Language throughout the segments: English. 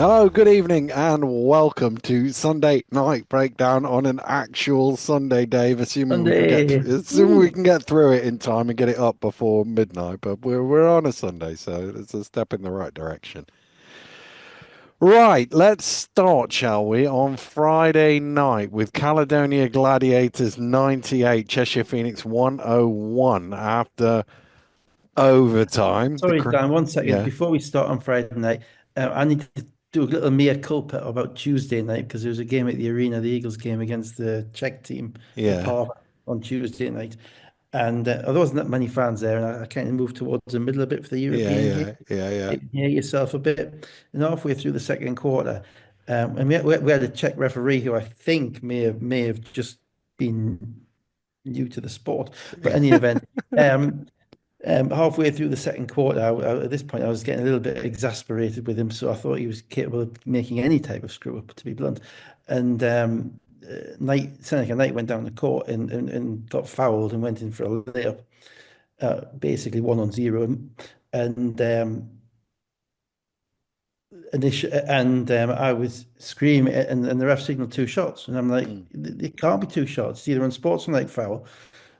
Oh, good evening and welcome to Sunday Night Breakdown on an actual Sunday, Dave. Sunday. Assuming we Woo. can get through it in time and get it up before midnight. But we're on a Sunday, so it's a step in the right direction. Right, let's start, shall we, on Friday night with Caledonia Gladiators 98, Cheshire Phoenix 101 after overtime. Sorry, Dan, one second. Yeah, Before we start on Friday night, I need to do a little mea culpa about Tuesday night because there was a game at the arena, the Eagles game against the Czech team, the yeah, Parva, on Tuesday night. And there wasn't that many fans there, and I kind of moved towards the middle a bit for the yeah, European game. yeah, yeah, yeah. You can hear yourself a bit. And halfway through the second quarter, and we had a Czech referee who I think may have just been new to the sport. But in any event, um, halfway through the second quarter, at this point, I was getting a little bit exasperated with him, so I thought he was capable of making any type of screw up, to be blunt. And Seneca Knight went down the court and got fouled and went in for a layup, basically 1-0. And I was screaming, and the ref signaled two shots, and I'm like, Mm, it can't be two shots. It's either unsportsmanlike foul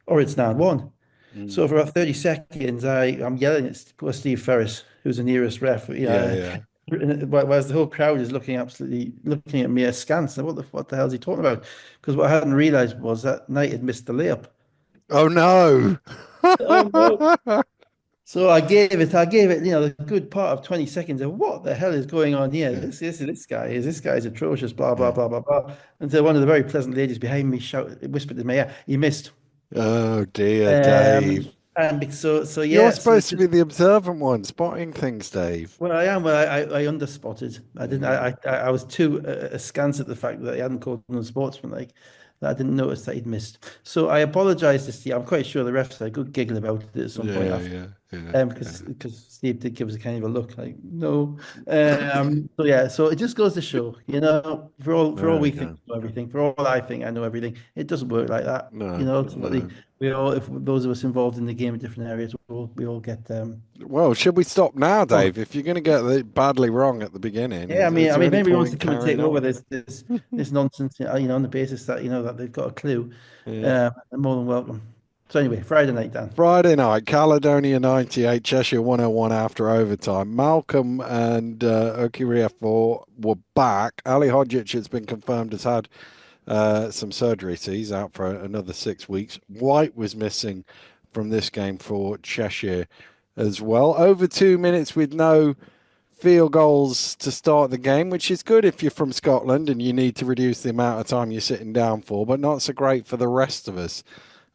or it's 9-1. mm. So for about 30 seconds, I'm yelling at poor Steve Ferris, who's the nearest ref, Yeah, yeah. whereas the whole crowd is looking at me askance. And what the hell is he talking about? Because what I hadn't realized was that Knight had missed the layup. Oh no. Oh no. So I gave it, a good part of 20 seconds of what the hell is going on here? Yeah, This guy is atrocious, blah, blah, yeah. blah, blah, blah. Until one of the very pleasant ladies behind me whispered in my ear, he missed. Oh dear, Um, Dave. so You're yeah, so it supposed to be just the observant one, spotting things, Dave. well, I am. Well, I underspotted. I didn't. Yeah. I was too askance at the fact that he hadn't called him a sportsman, like that. I didn't notice that he'd missed. So I apologise to Steve. I'm quite sure the refs had a good giggle about it at some point Yeah, after, yeah, yeah, yeah. because Steve did give us a kind of a look like no. So yeah. So it just goes to show, for all There you we think go. we know everything, for all I think I know everything, it doesn't work like that. No, Ultimately, no. if those of us involved in the game in different areas, we all get Well, should we stop now, oh, Dave? If you're going to get it badly wrong at the beginning, yeah, I mean, is I there mean, if any anybody wants to point come and take carrying over on? this nonsense, on the basis that that they've got a clue, Yeah. they're more than welcome. So anyway, Friday night, Dan. Friday night, Caledonia 98, Cheshire 101 after overtime. Malcolm and Okiriafor were back. Ali Hodgic has been confirmed has had some surgery, so he's out for another 6 weeks. White was missing from this game for Cheshire as well. Over 2 minutes with no field goals to start the game, which is good if you're from Scotland and you need to reduce the amount of time you're sitting down for, but not so great for the rest of us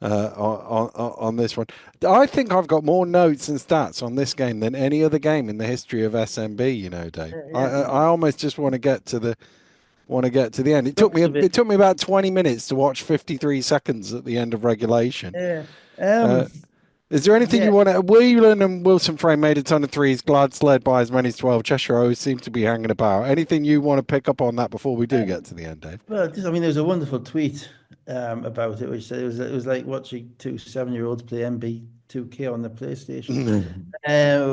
on this one. I think I've got more notes and stats on this game than any other game in the history of SMB. Dave. Yeah, I yeah. I almost just want to get to the end. Crux of It it. took me about 20 minutes to watch 53 seconds at the end of regulation. Yeah. Uh, is there anything you Yeah. want to? Whelan and Wilson Frame made a ton of threes. Glad's led by as many as 12. Cheshire always seems to be hanging about. Anything you want to pick up on that before we do get Um, to the end, Dave? well, I mean, there was a wonderful tweet about it, which said it was like watching two 7-year-olds play MB2K on the PlayStation,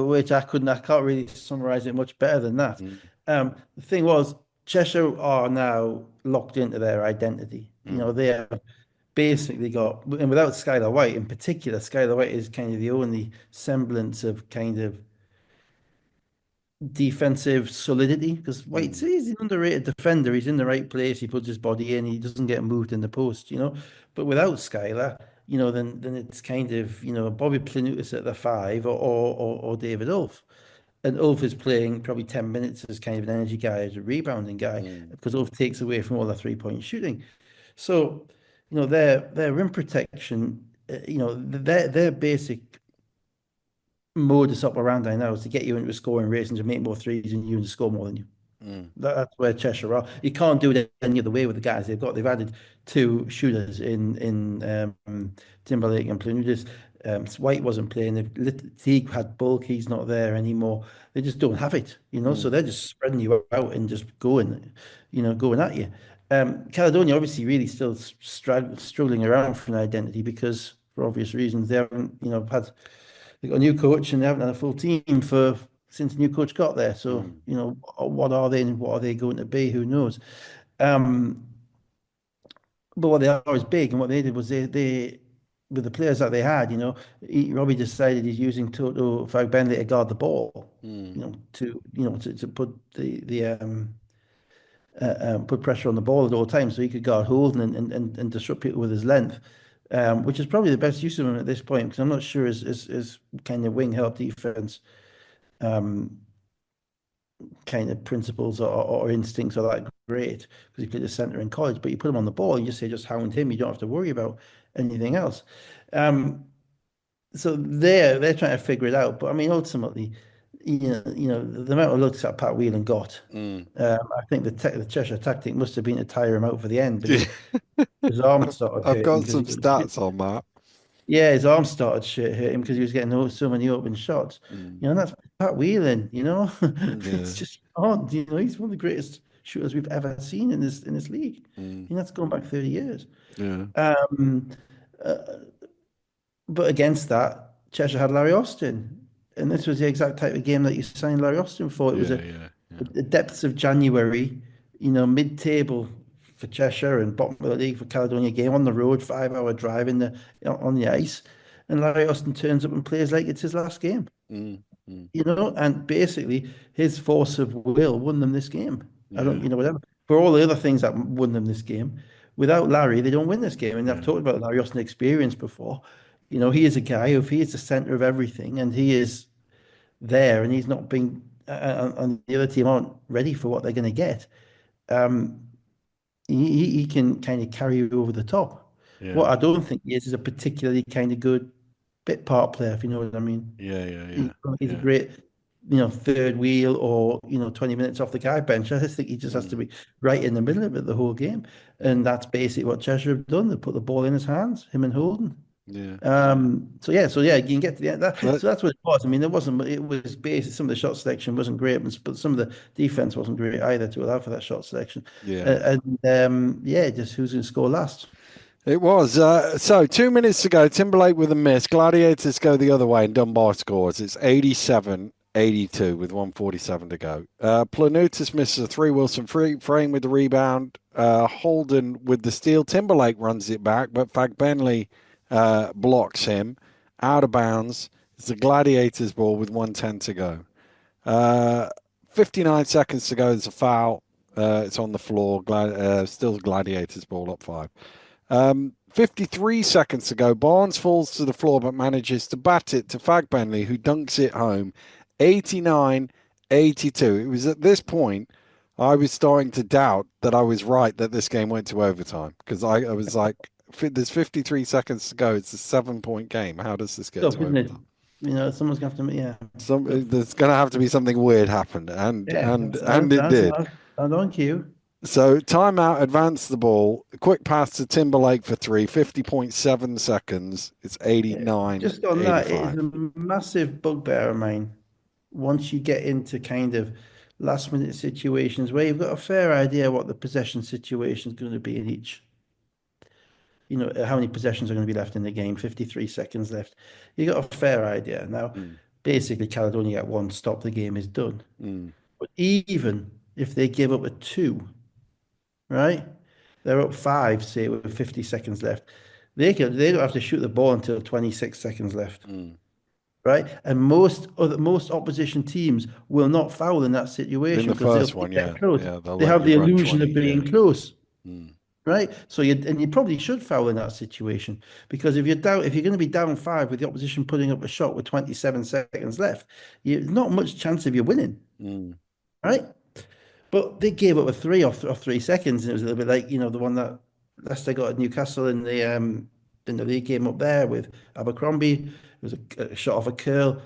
which I can't really summarize it much better than that. The thing was, Cheshire are now locked into their identity. They have basically got, and without Skylar White in particular, Skylar White is kind of the only semblance of kind of defensive solidity because White's he's an underrated defender. He's in the right place. He puts his body in. He doesn't get moved in the post. But without Skylar, then it's kind of Bobby Planutis at the five or David Ulf. And Ulf is playing probably 10 minutes as kind of an energy guy, as a rebounding guy, because Ulf takes away from all the 3-point shooting. So, their rim protection, their basic modus operandi now is to get you into a scoring race and to make more threes and you and to score more than you. That's where Cheshire are. You can't do it any other way with the guys they've got. They've added two shooters in Timberlake and Planutis. White wasn't playing. Teague had bulk. He's not there anymore. They just don't have it. So Mm. they're just spreading you out and just going at you. Caledonia obviously really still struggling around for an identity because for obvious reasons they haven't had they've got a new coach and they haven't had a full team for since the new coach got there. So, Mm, what are they and what are they going to be? Who knows? Um, but what they are is big, and what they did was they with the players that they had, Robbie decided he's using Toto Fagbenley to guard the ball, mm, to put put pressure on the ball at all times, so he could guard Holden and disrupt people with his length, which is probably the best use of him at this point because I'm not sure his kind of wing help defense um, kind of principles or instincts are that great because he played a center in college. But you put him on the ball, you just say just hound him. You don't have to worry about anything else. Um, so they're trying to figure it out. But I mean, ultimately, the amount of looks that Pat Whelan got, mm. I think the Cheshire tactic must have been to tire him out for the end Yeah. because his arm started I've hurting got because some he was stats on that. yeah, his arm started hurting because he was getting so many open shots. Mm, And that's Pat Whelan, yeah. It's just odd, he's one of the greatest shooters we've ever seen in this league. Mm, That's going back 30 years. yeah. Um, uh, but against that, Cheshire had Larry Austin. And this was the exact type of game that you signed Larry Austin for. It was Yeah. Yeah. Yeah. the depths of January, mid-table for Cheshire and bottom of the league for Caledonia game on the road, 5-hour drive on the ice. And Larry Austin turns up and plays like it's his last game, Mm, mm, and basically his force of will won them this game. I don't, yeah. whatever. For all the other things that won them this game, without Larry, they don't win this game. And I've Yeah. talked about Larry Austin experience before. He is a guy if he is the center of everything and he is there and he's not being and the other team aren't ready for what they're going to get, um, he can kind of carry you over the top. What Yeah. I don't think he is a particularly kind of good bit part player, if you know what I mean. Yeah. Yeah. He, Yeah. he's a Yeah. great, third wheel or, 20 minutes off the guy bench. I just think he just has to Mm, be right in the middle of it the whole game. mm, And that's basically what Cheshire have done. They put the ball in his hands, him and Holden. yeah. So yeah, you can get to the end. But So that's what it was. I mean, it was basic. Some of the shot selection wasn't great, but some of the defense wasn't great either to allow for that shot selection. yeah. Yeah, just who's going to score last? It was. So 2 minutes to go. Timberlake with a miss. Gladiators go the other way and Dunbar scores. It's 87-82 with 147 to go. Planutis misses a three. Wilson frame with the rebound. Holden with the steal. Timberlake runs it back, but Fagbenley blocks him out of bounds. It's the Gladiators ball with 110 to go. 59 seconds to go. There's a foul. It's on the floor. Still the Gladiators ball up 5. 53 seconds to go. Barnes falls to the floor but manages to bat it to Fagbenley, who dunks it home. 89-82. It was at this point I was starting to doubt that I was right that this game went to overtime because I was like, there's 53 seconds to go. It's a 7-point game. How does this get Tough, to isn't it? overtime? Someone's going to have to, yeah. Tough. There's going to have to be something weird happen, and Yeah, and that's, and it did. that's on cue. So timeout, advance the ball. Quick pass to Timberlake for 3, 50.7 seconds. It's Yeah. Just on that, it is 89-85. a massive bugbear of mine. Once you get into kind of last minute situations where you've got a fair idea what the possession situation is going to be in each, how many possessions are going to be left in the game, 53 seconds left. You got a fair idea. Now, Mm, basically, Caledonia at one stop, the game is done. mm. But even if they give up a two, right? They're up five, say, with 50 seconds left. They don't have to shoot the ball until 26 seconds left. Mm. Right? And most opposition teams will not foul in that In situation the because they'll first one, get yeah, close. yeah, they'll They let have you the run illusion 20. of being Yeah. close, Mm, right? So you probably should foul in that situation because if you're going to be down five with the opposition putting up a shot with 27 seconds left, you're not much chance of you winning, mm, right? But they gave up a three off 3 seconds, and it was a little bit like the one that Leicester got at Newcastle in the league game up there with Abercrombie. It was a shot off a curl,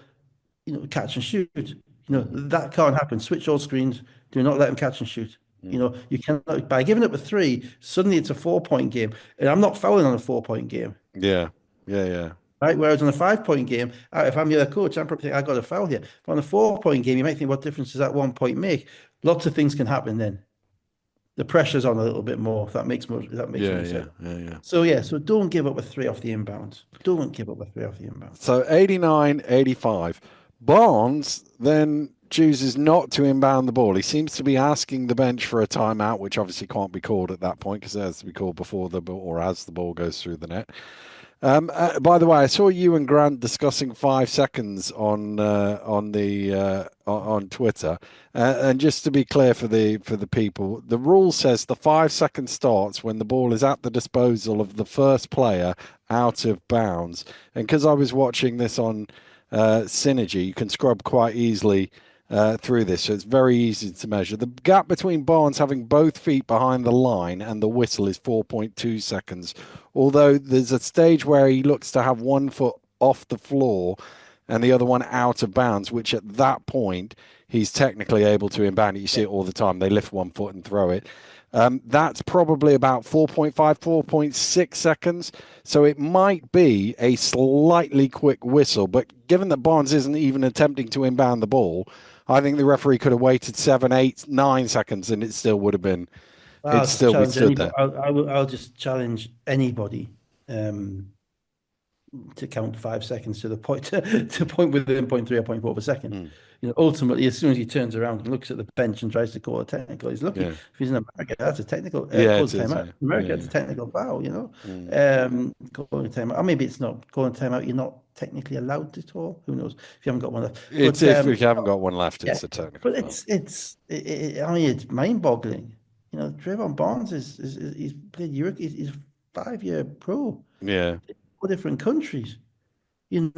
catch and shoot. mm, That can't happen. Switch all screens. Do not let them catch and shoot. mm. You cannot by giving up a three. Suddenly it's a 4 point game, and I'm not fouling on a 4 point game. Yeah, yeah, yeah, Right. Whereas on a 5 point game, if I'm the other coach, I'm probably thinking I got a foul here. But on a 4 point game, you might think, what difference does that 1 point make? Lots of things can happen then. The pressure's on a little bit more. If that makes yeah, any yeah, sense. yeah, yeah. So yeah, so don't give up a three off the inbounds. Don't give up a three off the inbounds. So 89-85. Barnes then chooses not to inbound the ball. He seems to be asking the bench for a timeout, which obviously can't be called at that point because it has to be called before the ball or as the ball goes through the net. By the way, I saw you and Grant discussing 5 seconds on the on Twitter, and just to be clear for the people, the rule says the 5 second starts when the ball is at the disposal of the first player out of bounds. And because I was watching this on Synergy, you can scrub quite easily through this, so it's very easy to measure. The gap between Barnes having both feet behind the line and the whistle is 4.2 seconds, although there's a stage where he looks to have one foot off the floor and the other one out of bounds, which at that point he's technically able to inbound it. You see it all the time. They lift one foot and throw it. That's probably about 4.5, 4.6 seconds. So it might be a slightly quick whistle. But given that Barnes isn't even attempting to inbound the ball, I think the referee could have waited 7, 8, 9 seconds and it still would have been, it'd I'll just still be challenge stood anybody. there. I'll just challenge anybody um, to count 5 seconds to the point to point within point three or point four of a second. Mm, Ultimately, as soon as he turns around and looks at the bench and tries to call a technical, he's lucky. yeah. If he's in America, that's a technical Yeah, calls it a is. timeout. Yeah. In Yeah. America, it's Yeah. a technical foul. Mm. Calling a timeout. Or maybe it's not calling a timeout. You're not technically allowed to call. Who knows if you haven't got one left. It's But if we haven't got one left, yeah, it's a technical but foul. I mean, it's mind-boggling. Trayvon Barnes he's played Europe. He's a 5-year pro, Yeah. 4 different countries. In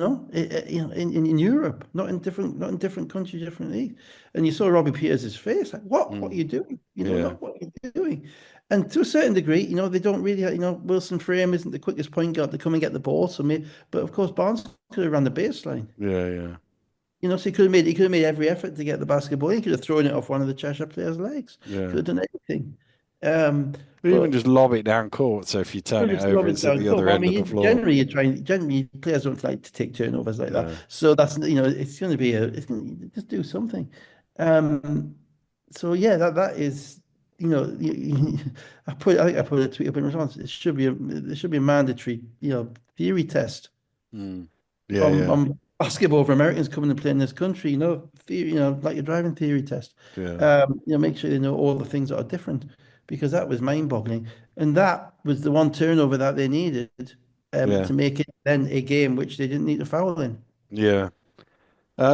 Europe, not in different countries, different leagues. And you saw Robbie Peters' face, like, what are Mm. you doing? Yeah. Not what are you doing? And to a certain degree, they don't really, Wilson Frame isn't the quickest point guard to come and get the ball. But of course, Barnes could have run the baseline. Yeah. Yeah. So he could have made every effort to get the basketball. He could have thrown it off one of the Cheshire players' legs. Yeah. Could have done anything. Um, Even but just lob it down court. So if you turn Well, it just over, lob it it's at down the court. other But I end of the mean, floor. generally players don't like to take turnovers like that. No. So it's going to be it's going to just do something. Um, so yeah, that is, I think I put a tweet up in response. There should be a mandatory, theory test Mm. Yeah. on Yeah. basketball for Americans coming and play in this country. Theory, like your driving theory test. Yeah. Make sure they know all the things that are different, because that was mind-boggling, and that was the one turnover that they needed Yeah. to make it then a game which they didn't need to foul in. Yeah.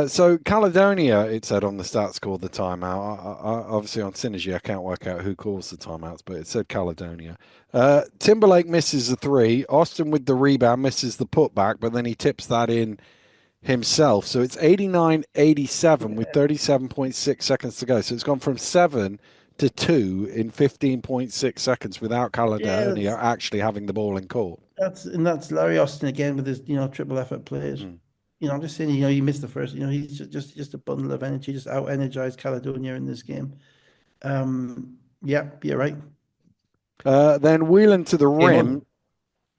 So Caledonia, it said on the stats, called the timeout. Obviously on Synergy, I can't work out who calls the timeouts, but it said Caledonia. Timberlake misses the three. Austin with the rebound misses the putback, but then he tips that in himself. So it's 89-87 with 37.6 seconds to go. So it's gone from 7 to 2 in 15.6 seconds without Yeah, Caledonia actually having the ball in court. that's Larry Austin again with his triple effort plays. Mm. I'm just saying, he missed the first. He's just a bundle of energy, just out energized Caledonia in this game. Yeah, you're right. Then Whelan to the Game on. rim.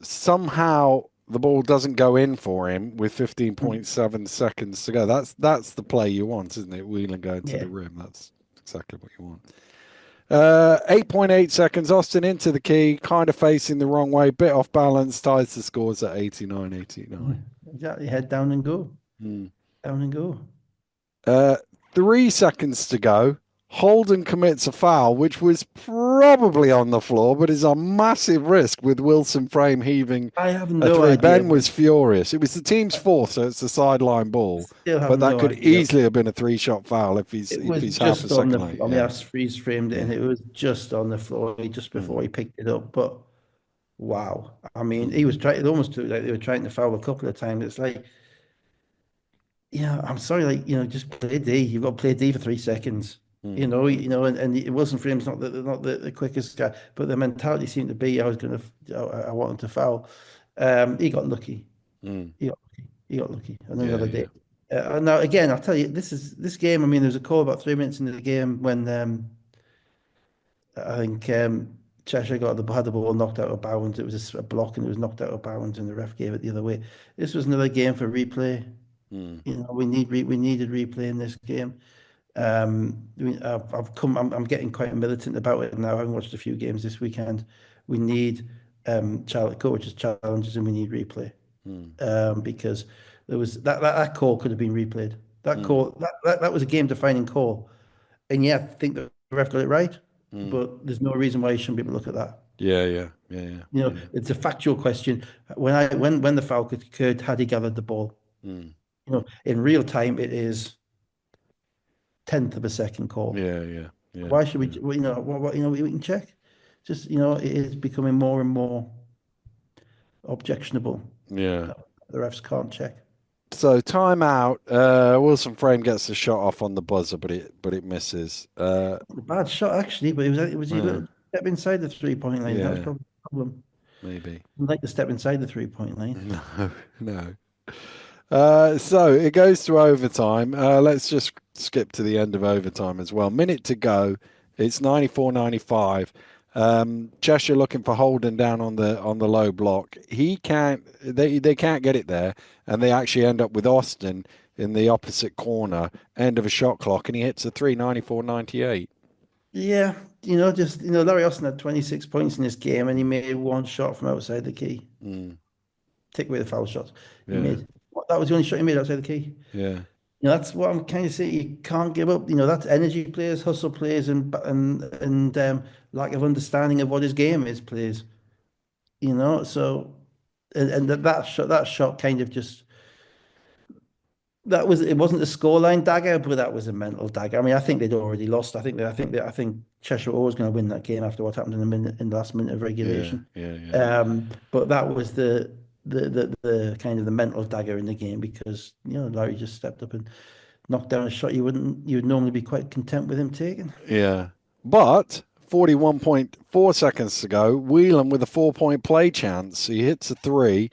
Somehow the ball doesn't go in for him with Mm. 15.7 seconds to go. That's the play you want, isn't it? Whelan going to Yeah. the rim. That's exactly what you want. 8.8 seconds. Austin into the key, kind of facing the wrong way, bit off balance, ties the scores at 89-89. Exactly. Head down and go. Hmm. Down and go. Uh, 3 seconds to go. Holden commits a foul, which was probably on the floor, but is a massive risk with Wilson Frame heaving I have a no three. idea. Ben was furious. It was the team's fourth, so it's a sideline ball, Still have but that no could idea. easily have been a three-shot foul if It if was he's half a just on the. second late. I mean, Yeah, I freeze framed it, yeah. and it was just on the floor just before Mm, he picked it up. But wow, I mean, he mm, was trying. It almost looked like they were trying to foul a couple of times. It's like, I'm sorry, like, just play D. You've got to play D for 3 seconds. mm, And Wilson Frame's not the quickest guy, but the mentality seemed to be, I want him to foul. He got lucky. mm. He got lucky. He got lucky. And Yeah, another yeah. day. Now again, I'll tell you, this game. I mean, there was a call about 3 minutes into the game when I think Cheshire had the ball knocked out of bounds. It was a block and it was knocked out of bounds, and the ref gave it the other way. This was another game for replay. Mm, We needed replay in this game. I'm getting quite militant about it now. I've watched a few games this weekend. We need coaches challenges, and we need replay mm. because there was that call could have been replayed. That Mm, call, that was a game-defining call. And yeah, I think the ref got it right, mm. but there's no reason why you shouldn't be able to look at that. Yeah, yeah, yeah, yeah, You know, yeah. it's a factual question. When the foul occurred, had he gathered the ball? Mm. You know, in real time, it is tenth of a second call. Yeah, yeah, yeah, Why should we? yeah, Well, we can check. Just it is becoming more and more objectionable yeah. that the refs can't check. So timeout. Wilson Frame gets the shot off on the buzzer, but it misses. A bad shot actually, but it was a Yeah, little step inside the 3 point line. That was yeah, probably the problem. maybe. I'd like to step inside the 3 point line. No, no. So it goes to overtime. Let's just skip to the end of overtime as well. Minute to go. It's 94-95. Cheshire looking for Holden down on the low block. He can't. They can't get it there, and they actually end up with Austin in the opposite corner, end of a shot clock, and he hits a three, 94-98. Yeah, Larry Austin had 26 points in this game, and he made one shot from outside the key. Mm, Take away the foul shots. He yeah, made that was the only shot he made outside the key. yeah, That's what I'm kind of saying. You can't give up. That's energy plays, hustle plays, and lack of understanding of what his game is plays. So and that shot kind of just it wasn't a scoreline dagger, but that was a mental dagger. I mean, I think they'd already lost. I think Cheshire were always going to win that game after what happened in the last minute of yeah, regulation. yeah, yeah. But that was the kind of the mental dagger in the game because Larry just stepped up and knocked down a shot you'd normally be quite content with him taking. Yeah. But 41.4 seconds to go, Whelan with a 4 point play chance. He hits a three,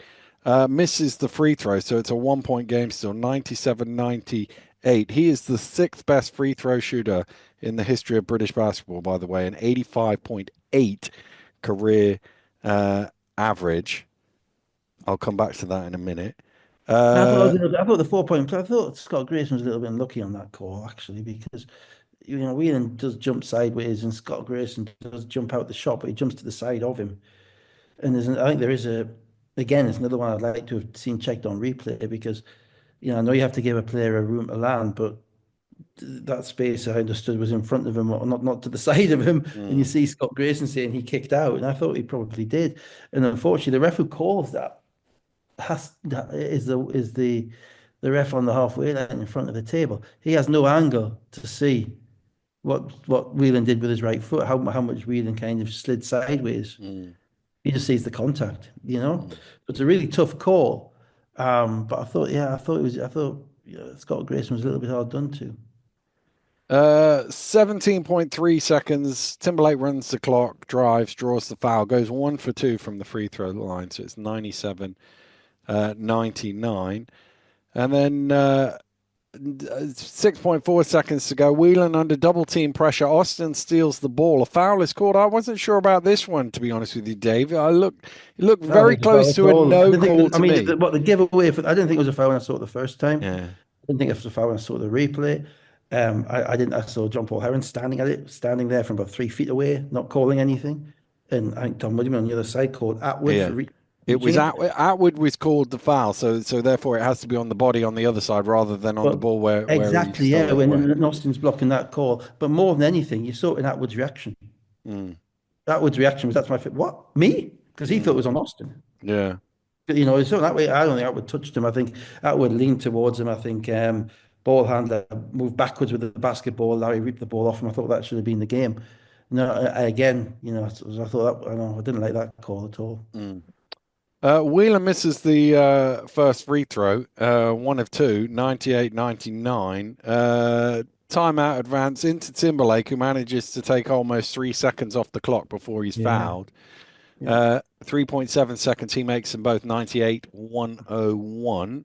misses the free throw, so it's a 1 point game still, 97-98. He is the sixth best free throw shooter in the history of British basketball, by the way, an 85.8 career average. I'll come back to that in a minute. Uh, I thought the 4 point play. I thought Scott Grayson was a little bit unlucky on that call actually because Whelan does jump sideways and Scott Grayson does jump out the shot, but he jumps to the side of him. And I think there is again, it's another one I'd like to have seen checked on replay because I know you have to give a player a room to land, but that space I understood was in front of him, or not to the side of him. And you mm, see Scott Grayson saying he kicked out, and I thought he probably did. And unfortunately, the ref who calls that is the ref on the halfway line in front of the table. He has no angle to see what Whelan did with his right foot, how much Whelan kind of slid sideways. mm, He just sees the contact. mm. It's a really tough call. But I thought Scott Grayson was a little bit hard done to. 17.3 seconds. Timberlake runs the clock, drives, draws the foul, goes 1 for 2 from the free throw line. So it's 97-99. And then 6.4 seconds to go. Whelan under double team pressure. Austin steals the ball. A foul is called. I wasn't sure about this one, to be honest with you, Dave. It looked I don't very think it's a foul close at to a all. I no didn't think. call I to mean, me. what the giveaway for? I didn't think it was a foul when I saw it the first time. Yeah. I didn't think it was a foul when I saw the replay. I didn't. I saw John Paul Heron standing there from about 3 feet away, not calling anything. And I think Tom William on the other side called Atwood for Yeah. It reaching was it. Atwood was called the foul, so therefore it has to be on the body on the other side rather than on the But ball where he exactly, stole yeah, it away. when Austin's blocking that call. But more than anything, you saw it in Atwood's reaction. Mm, Atwood's reaction was, "That's my fit." What? Me? Because he thought it mm, was on Austin. yeah. So that way, I don't think Atwood touched him. I think Atwood leaned towards him. I think ball handler moved backwards with the basketball. Larry ripped the ball off him. I thought that should have been the game. No, again, I thought I didn't like that call at all. Mm. Wheeler misses the first free throw, one of two, 98-99. Timeout advance into Timberlake, who manages to take almost 3 seconds off the clock before he's Yeah, fouled. yeah. 3.7 seconds, he makes them both 98-101.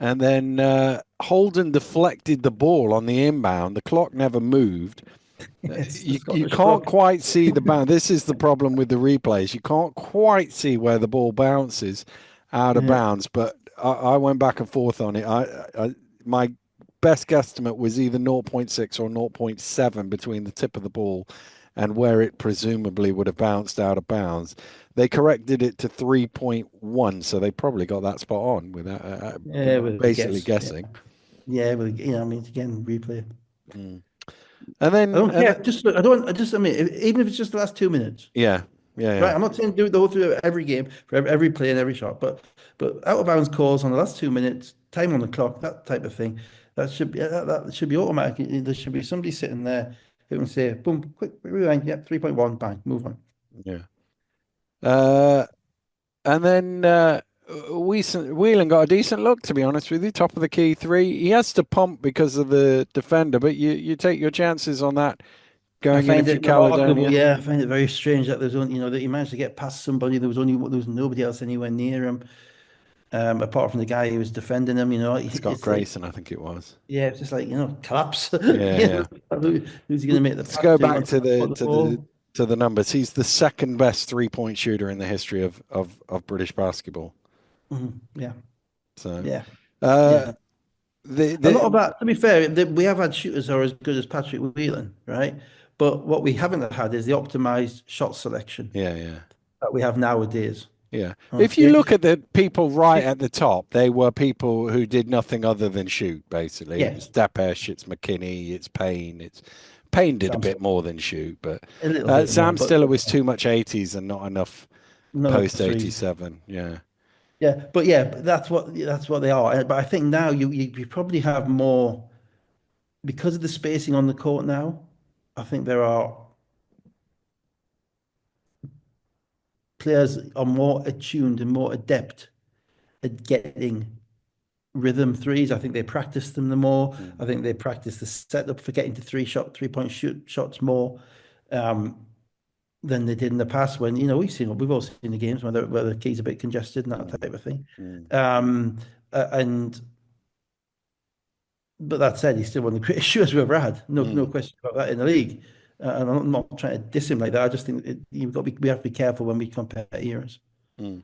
And then Holden deflected the ball on the inbound. The clock never moved. It's the You Scottish can't clock. quite see the bounce. This is the problem with the replays. You can't quite see where the ball bounces out of Yeah, bounds. But I went back and forth on it. My best guesstimate was either zero point 0.6 or zero point 0.7 between the tip of the ball and where it presumably would have bounced out of bounds. They corrected it to 3.1, so they probably got that spot on without yeah, with the basically guess. Yeah, guessing. Yeah, well, I mean, again, replay. Mm. And I then, don't care. Just look, I don't. I just. I mean, even if it's just the last 2 minutes, yeah, yeah, right? yeah, I'm not saying do the whole through every game for every play and every shot, but out of bounds calls on the last 2 minutes, time on the clock, that type of thing, that should be automatic. There should be somebody sitting there who can say, "Boom, quick rewind, yep, 3.1, bang, move on." yeah. Uh, and then Whelan got a decent look, to be honest with you. Top of the key three. He has to pump because of the defender, but you take your chances on that I going in find if you're it remarkable. Caledonia. Yeah, I find it very strange that there's only, that he managed to get past somebody. There was nobody else anywhere near him, apart from the guy who was defending him. Scott It's like, Grayson, I think it was. yeah, it's just like, collapse. Yeah, yeah. Who's he going to make the Let's pass go to back once he to the got the to the ball? to the numbers. He's the second best 3-point shooter in the history of British basketball. Yeah, So, yeah, uh, yeah. A lot of the that, to be fair, we have had shooters who are as good as Patrick Whelan, right? But what we haven't had is the optimized shot selection yeah, yeah. that we have nowadays. Yeah. If you Okay. look at the people right at the top, they were people who did nothing other than shoot, basically. It Yeah, was Dapesh, it's McKinney, it's Payne. Payne did a Samson, bit more than shoot, but a little bit more, Sam Stiller but was too much 80s and not enough none of post the threes. 87. Yeah. But that's what they are. But I think now you probably have more because of the spacing on the court now. I think there are players are more attuned and more adept at getting rhythm threes. I think they practice them the more. Mm, I think they practice the setup for getting to 3-point shots more um, than they did in the past. When we've all seen the games where the key's a bit congested and that mm, type of thing. mm, Um, and But that said, he's still one of the greatest shooters we've ever had. No mm. question about that in the league. And I'm not trying to diss him like that. I just think we have to be careful when we compare eras. Mm.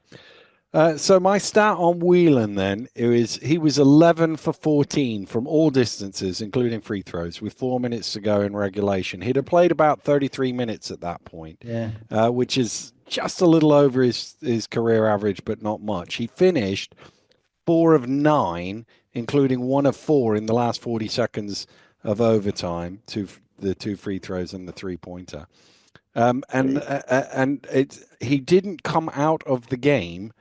So my stat on Whelan then is he was 11 for 14 from all distances, including free throws, with 4 minutes to go in regulation. He'd have played about 33 minutes at that point, Yeah. which is just a little over his career average, but not much. He finished 4 of 9, including 1 of 4 in the last 40 seconds of overtime, the two free throws and the 3-pointer. He didn't come out of the game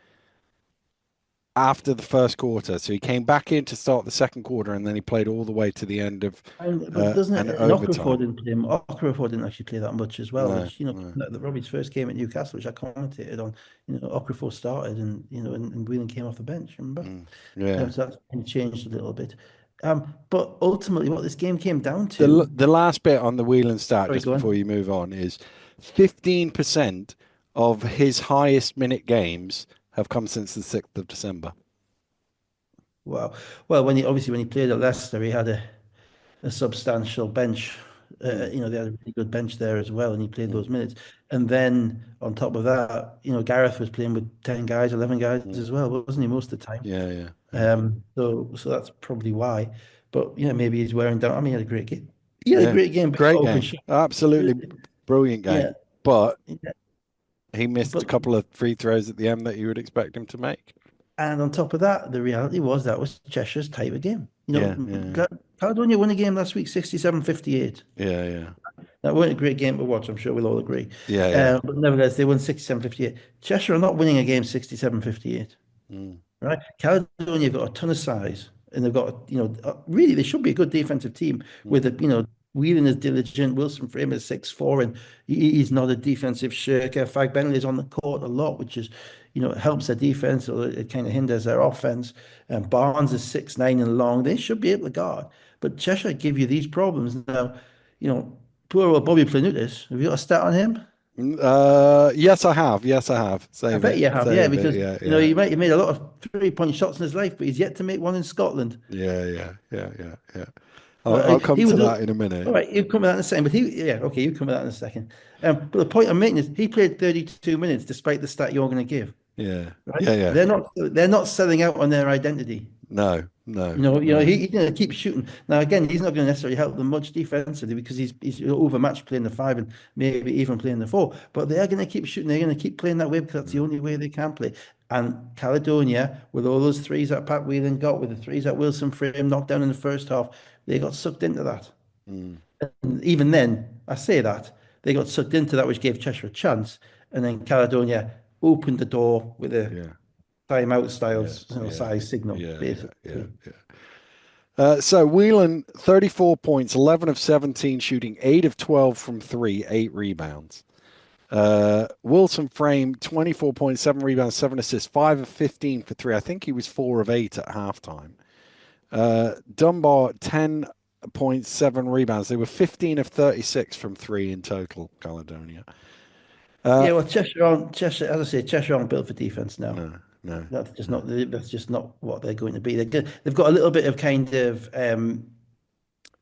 after the first quarter. So he came back in to start the second quarter, and then he played all the way to the end of But doesn't an it? And Okafor overtime. didn't play. Okafor didn't actually play that much as well. No, Which no. the Robbie's first game at Newcastle, which I commentated on. Okafor started, and and Whelan came off the bench. Remember? Yeah. So that's kind of changed a little bit. But ultimately, what this game came down The to. the last bit on the Whelan stat, Sorry, just go before on. you move on, is 15% of his highest minute games have come since the 6th of December. Wow. Well, when he played at Leicester, he had a substantial bench. Mm, They had a really good bench there as well, and he played mm, those minutes. And then on top of that, Gareth was playing with 10 guys, 11 guys mm. as well, wasn't he, most of the time? Yeah, yeah, yeah. So that's probably why. But maybe he's wearing down. I mean, he had a great game. He had a Yeah. great game, but he got Great open game. shot. Absolutely brilliant Yeah, game. But yeah. he missed a But couple of free throws at the end that you would expect him to make. and on top of that, the reality was that was Cheshire's type of game. Yeah, yeah, Caledonia won a game last week, 67-58. yeah, yeah, That weren't a great game to watch, I'm sure we'll all agree. yeah, yeah. But nevertheless, they won 67-58. Cheshire are not winning a game 67-58, Mm, right? Caledonia have got a ton of size, and they've got, really, they should be a good defensive team with, mm, Whelan is diligent, Wilson for him is 6'4", and he's not a defensive shirker. Fag Bentley is on the court a lot, which is, it helps their defense, or it kind of hinders their offense. And Barnes is 6'9" and long. They should be able to guard. But Cheshire give you these problems. Now, you know, poor old Bobby Planutis. Have you got a stat on him? yes, I have. Yes, I have. I Save bet it. you have, yeah, Save it. because Yeah, yeah, he made a lot of 3-point shots in his life, but he's yet to make one in Scotland. yeah, yeah, yeah, yeah, yeah. But I'll come he to was that in a all minute. right. You come with that in a second, but okay, you come with that in a second. But the point I'm making is he played 32 minutes, despite the stat you're going to give. Yeah, Right? yeah, yeah. They're not selling out on their identity. No, no, He, no. he's going to keep shooting. Now, again, he's not going to necessarily help them much defensively because he's overmatched playing the five and maybe even playing the four. But they are going to keep shooting. They're going to keep playing that way because that's the Mm, only way they can play. And Caledonia, with all those threes that Pat Whelan got, with the threes that Wilson Frame knocked down in the first half, they got sucked into that. Mm, And even then, I say that, they got sucked into that, which gave Cheshire a chance. And then Caledonia opened the door with a yeah, timeout yeah, styles, yeah, size signal, yeah, basically. yeah. So Whelan, 34 points, 11 of 17 shooting, 8 of 12 from three, 8 rebounds. Wilson Frame, 24 points, 7 rebounds, 7 assists, 5 of 15 for three. I think he was 4 of 8 at halftime. Dunbar, 10 points, 7 rebounds. They were 15 of 36 from three in total, Caledonia. Uh, Yeah, well, Cheshire, as I say, Cheshire aren't built for defense now. no, no, no. That's just not what they're going to be. They've got a little bit of kind of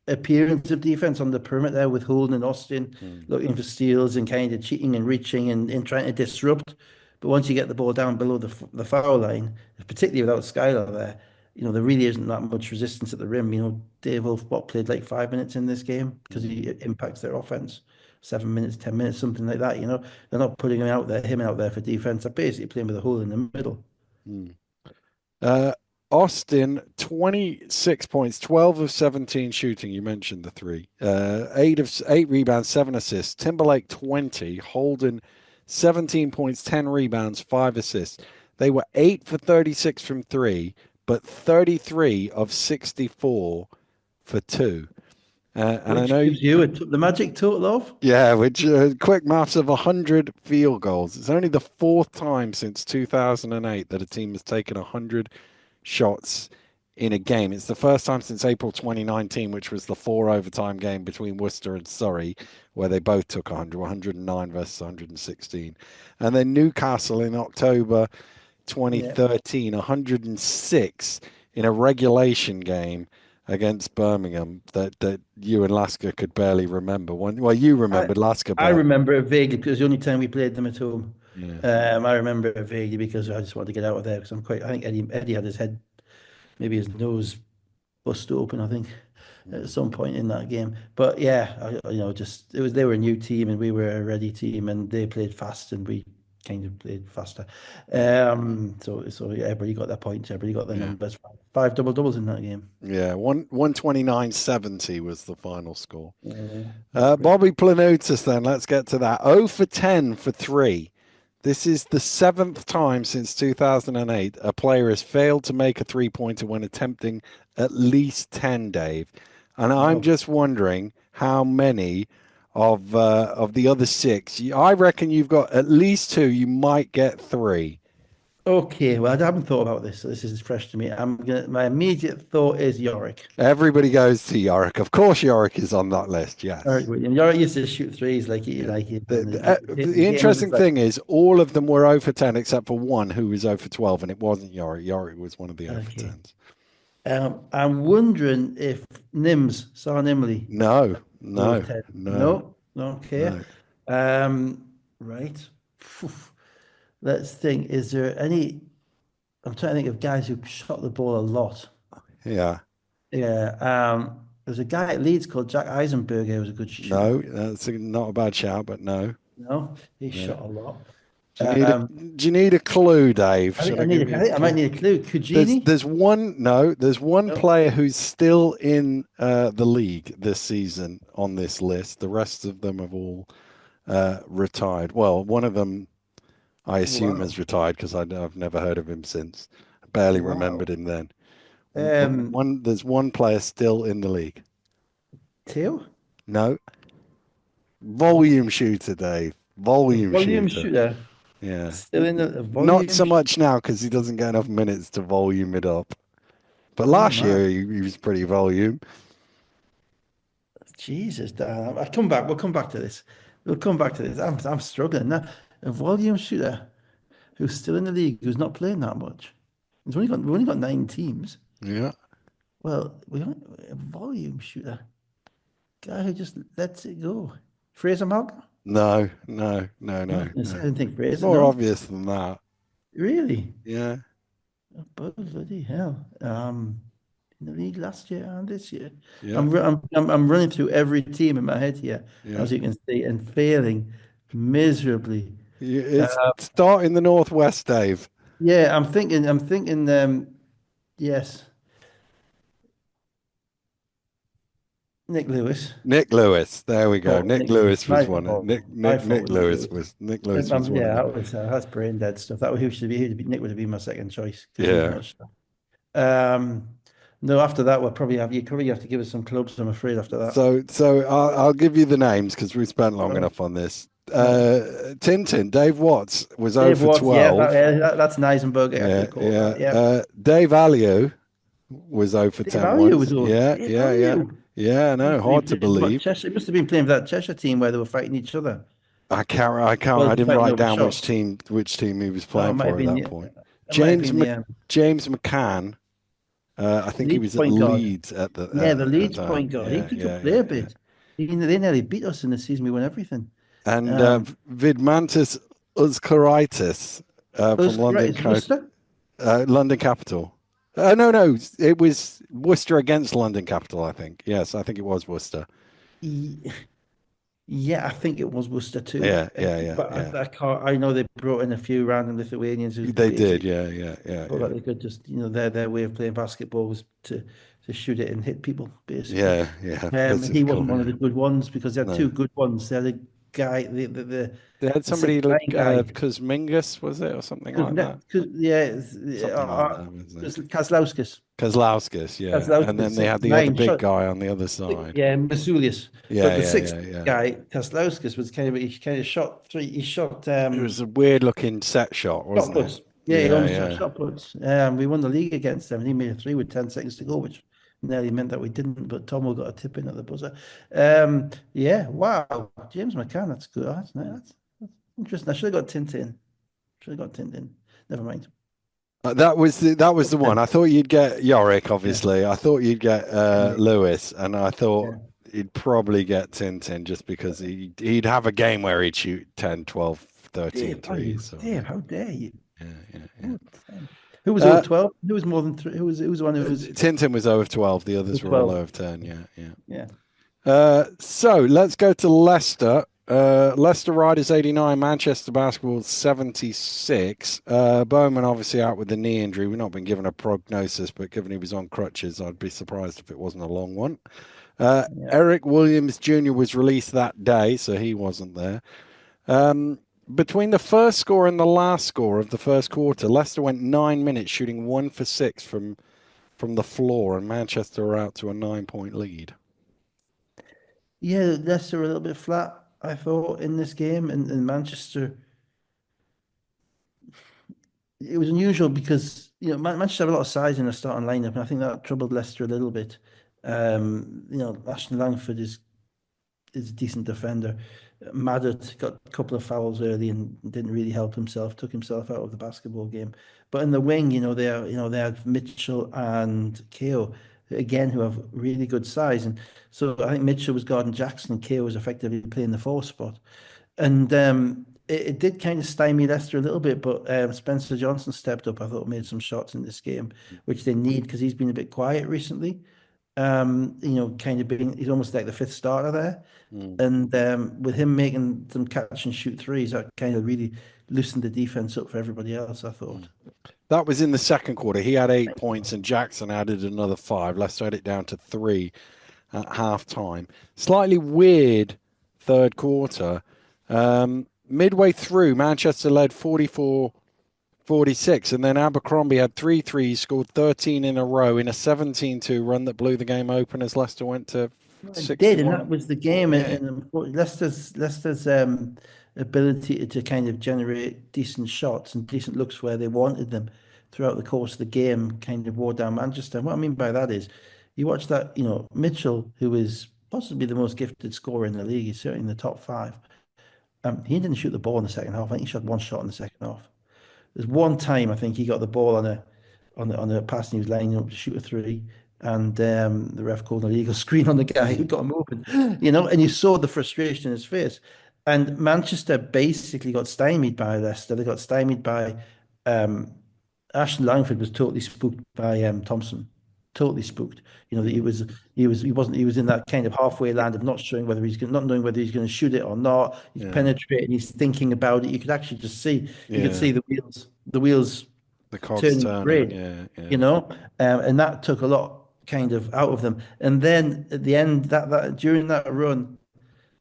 appearance of defense on the perimeter with Holden and Austin Mm, looking for steals and kind of cheating and reaching and trying to disrupt. But once you get the ball down below the foul line, particularly without Skylar there, there really isn't that much resistance at the rim. Dave Wolf, played like 5 minutes in this game because mm, he impacts their offense. 7 minutes, 10 minutes, something like that. They're not putting him out there for defense. They're basically playing with a hole in the middle. mm. Uh, Austin, 26 points, 12 of 17 shooting. You mentioned the three. 8 rebounds, 7 assists. Timberlake, 20. Holden, 17 points, 10 rebounds, 5 assists. They were 8 for 36 from three, but 33 of 64 for two. And I Which know, gives you the magic total of? yeah, which quick maths of 100 field goals. It's only the fourth time since 2008 that a team has taken 100 shots in a game. It's the first time since April 2019, which was the four overtime game between Worcester and Surrey, where they both took 100, 109 versus 116. And then Newcastle in October Yeah. 2013, 106 in a regulation game against Birmingham that you and Lasker could barely remember. Well, you I remembered Lasker I barely. remember it vaguely because the only time we played them at home. Yeah. I remember it vaguely because I just wanted to get out of there because I think Eddie had his head, maybe his nose bust open, I think, at Mm, some point in that game. But yeah, just they were a new team and we were a ready team and they played fast and we kind of played faster. mm, So yeah, everybody got their points, everybody got their yeah. numbers. Five double doubles in that game. Yeah. 129.70 was the final score. That's pretty. Bobby Planutis, then let's get to that. 0 for 10 for three. This is the seventh time since 2008 a player has failed to make a three-pointer when attempting at least 10, Dave. And I'm Wow. just wondering how many of the other six. I reckon you've got at least two. You might get three. Okay, well, I haven't thought about this, so this is fresh to me. My immediate thought is Yorick. Everybody goes to Yorick. Of course, Yorick is on that list. Yorick Yes. Williams. Yorick used to shoot threes Yeah. and The the game interesting was like, thing is, all of them were 0 for 10 except for one who was 0 for 12, and it wasn't Yorick. Yorick was one of the 0 for okay. 10s. I'm wondering if Saw Nimley, No, full of no, 10. no, No, okay. no. Right. Phew. Let's think. Is there any? I'm trying to think of guys who shot the ball a lot. Yeah, Yeah. There's a guy at Leeds called Jack Eisenberger who was a good shooter. no. That's not a bad shout, but no, No, he no. shot a lot. Do you need a Do you need a clue, Dave? Should I give I you a think I might clue? need a clue. Cugini? There's one. No, there's one No. player who's still in the league this season on this list. The rest of them have all retired. Well, one of them I assume has Wow. retired because I've never heard of him since. I barely remembered Wow. him then. But Um, there's one player still in the league. Theo? No, volume shooter, Dave. A Volume volume shooter. shooter. Yeah. Still in the a Not volume so shooter. much now because he doesn't get enough minutes to volume it up. But Oh last man. year he was pretty volume. Jesus, Dan. I come back. We'll come back to this. We'll come back to this. I'm struggling now. A volume shooter who's still in the league, who's not playing that much. We've only got 9 teams. Yeah. Well, we only a volume shooter. Guy who just lets it go. Fraser Malcolm? No, no, no, No, no, I no. didn't think Fraser. More No, obvious than that. really? Yeah. Oh, bloody hell. In the league last year and this year. Yeah. I'm running through every team in my head here, Yeah. as you can see, and failing miserably. It's start in the northwest, Dave. Yeah, I'm thinking, yes, Nick Lewis. Nick Lewis. There we go. Oh, Nick Nick Lewis. Lewis was My one. fault. My fault Nick with Nick Lewis Lewis. was Nick Lewis was one of Yeah, the. that's brain dead stuff. That who should be, Nick would have been my second choice because he's Yeah. much. Um, no, after that we'll probably have you probably have to give us some clubs. I'm afraid after that. So I'll give you the names because we've spent long Uh, enough on this. yeah. Tintin, Dave Watts was 0 Dave for Watts, yeah, 12. that's Nisenberg. I Yeah, could call yeah. that. Yeah, Dave Aliu was 0 for Dave 10 Alliot once. was all. Yeah, Dave yeah, yeah. Alliot Yeah, no, must have been hard to playing what believe. Cheshire. He must have been playing for that Cheshire team where they were fighting each other. I Well, didn't fighting write over down shots. which team he was Oh, it playing might have for at been that the. point. It might have James been Mc, the James McCann, I think he Leeds was at point guard. Leeds at Yeah, the the Leeds time. point guard. Yeah, He could yeah, play yeah, a yeah. bit. They nearly beat us in the season. We won everything. And Um, Vidmantis Uzkaritis from It's Worcester. London Capital. No, no, it was Worcester against London Capital, I think. Yes, I think it was Worcester. Ye- Yeah, I think it was Worcester too. Yeah, yeah, yeah, But yeah. I can't. I know they brought in a few random Lithuanians who They did. basically Yeah, yeah, yeah, thought yeah. that they could just, their way of playing basketball was to shoot it and hit people, basically. Yeah, yeah, He physical. wasn't one of Yeah. the good ones because they had two No. good ones. They had a guy, They had the six somebody like nine guy. Kuzmingus, was it, or something like that? Yeah, Something like that, wasn't it? Kazlauskas. Kozlauskas, yeah. And Kazlauskas, then they six had the other nine big shot. guy on the other side. Yeah, Masulius. But Yeah, the yeah, sixth yeah, yeah. guy, Kazlauskas, was he kind of shot three. He shot It was a weird looking set shot, shot wasn't it? puts. Yeah, he Yeah, almost shot yeah. shot puts. We won the league against them. And he made a three with 10 seconds to go, which nearly meant that we didn't. But Tomo got a tip in at the buzzer. Yeah, wow, James McCann. That's good. That's nice. That's interesting. I should have got Tintin. Should have got Tintin. Never mind. That was the one. I thought you'd get Yorick, Yeah, obviously. I thought you'd get yeah, Lewis, and I thought yeah. he'd probably get Tintin just because he'd have a game where he'd shoot 10, 12, 13 Dave, threes. So Dave, how dare you? yeah, yeah, yeah. Oh, who was over Uh, 12? Who was more than three? Who was the one who was Tintin was over 12. The others were all 12? over 10. Yeah, yeah. Yeah. So let's go to Leicester. Leicester Riders 89, Manchester Basketball 76. Bowman obviously out with the knee injury. We've not been given a prognosis, but given he was on crutches, I'd be surprised if it wasn't a long one. Yeah. Eric Williams Jr. was released that day, so he wasn't there. Um, Between the first score and the last score of the first quarter, Leicester went 9 minutes shooting 1 for 6 from the floor, and Manchester are out to a 9 point lead. Yeah, Leicester were a little bit flat, I thought, in this game. And Manchester, it was unusual because, Manchester have a lot of size in their starting lineup, and I think that troubled Leicester a little bit. Ashton Langford is a decent defender. Maddott got a couple of fouls early and didn't really help himself, took himself out of the basketball game. But in the wing, they had Mitchell and Keogh, again, who have really good size. And so I think Mitchell was guarding Jackson and Keogh was effectively playing the four spot. And it did kind of stymie Leicester a little bit, but Spencer Johnson stepped up, I thought, made some shots in this game, which they need because he's been a bit quiet recently. Kind of he's almost like the fifth starter there. Mm, And with him making some catch and shoot threes, that kind of really loosened the defense up for everybody else, I mm. thought. That was in the second quarter. He had 8 points, and Jackson added another five. Leicester had it down to three at half time. Slightly weird third quarter. Midway through, Manchester led 44-46, and then Abercrombie had three threes, scored 13 in a row in a 17-2 run that blew the game open as Leicester went to It did, and 61. that was the game. Yeah, And Leicester's ability to kind of generate decent shots and decent looks where they wanted them throughout the course of the game kind of wore down Manchester. And what I mean by that is, you watch that, Mitchell, who is possibly the most gifted scorer in the league, he's certainly in the top five. He didn't shoot the ball in the second half. I think he shot one shot in the second half. There's one time I think he got the ball on a pass and he was lining up to shoot a three, and the ref called an illegal screen on the guy who got him open. And you saw the frustration in his face. And Manchester basically got stymied by Leicester. They got stymied by um, Ashton Langford was totally spooked by Thompson. Totally spooked. That he was in that kind of halfway land of not knowing whether he's going to shoot it or not. He's yeah, penetrating, he's thinking about it. You could actually just see, you could yeah. see the wheels The cog's turning turning. grid, Yeah, you yeah. know, and that took a lot kind of out of them. And then at the end, that during that run,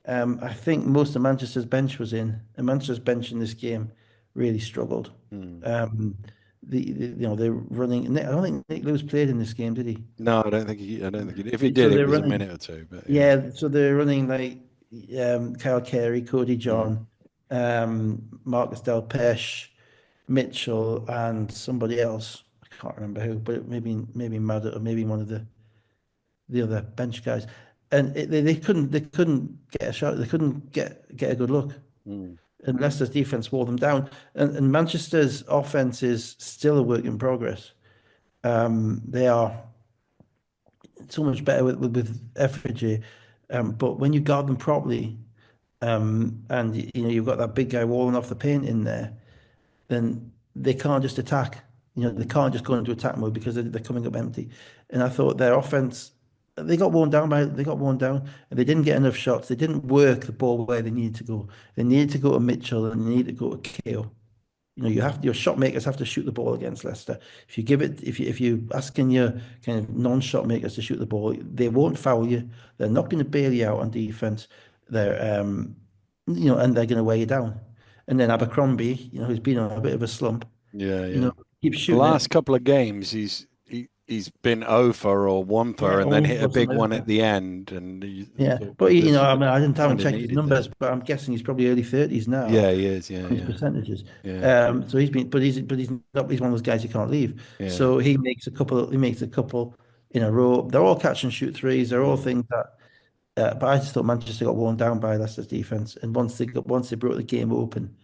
I think most of Manchester's bench was in, and Manchester's bench in this game really struggled. Mm. Um, they're running. I don't think Nick Lewis played in this game, did he? No, I don't think he. I don't think he. If he So did, it they're was a running. minute or two. But yeah. Yeah, so they're running like Kyle Carey, Cody Mm. John, Marcus Del Pesh, Mitchell, and somebody else. I can't remember who, but maybe Madder or maybe one of the other bench guys. And they couldn't get a shot. They couldn't get a good look. Mm. And Leicester's defense wore them down. And Manchester's offense is still a work in progress. They are so much better with effigy. But when you guard them properly, and you've got that big guy walling off the paint in there, then they can't just attack. They Mm. can't just go into attack mode because they're coming up empty. And I thought their offense, they got worn down, and they didn't get enough shots. They didn't work the ball where they needed to go. They needed to go to Mitchell and they needed to go to Kale. Your shot makers have to shoot the ball against Leicester. If you asking your kind of non-shot makers to shoot the ball, they won't foul you. They're not going to bail you out on defense. And they're going to weigh you down. And then Abercrombie, who's been on a bit of a slump, Yeah, you yeah. know, keeps The shooting last it. couple of games, he's been 0 for or 1 for, Yeah, and then hit a or big something like one at that. the end. And you Yeah, thought, but well, this I mean, I haven't kind of checked his needed this. numbers, but I'm guessing he's probably early 30s now Yeah, he is. Yeah, on his yeah, percentages. yeah, So he's one of those guys you can't leave. yeah. So he makes a couple in a row. They're all catch and shoot threes. They're all Mm. things that. But I just thought Manchester got worn down by Leicester's defense, and once they brought the game open,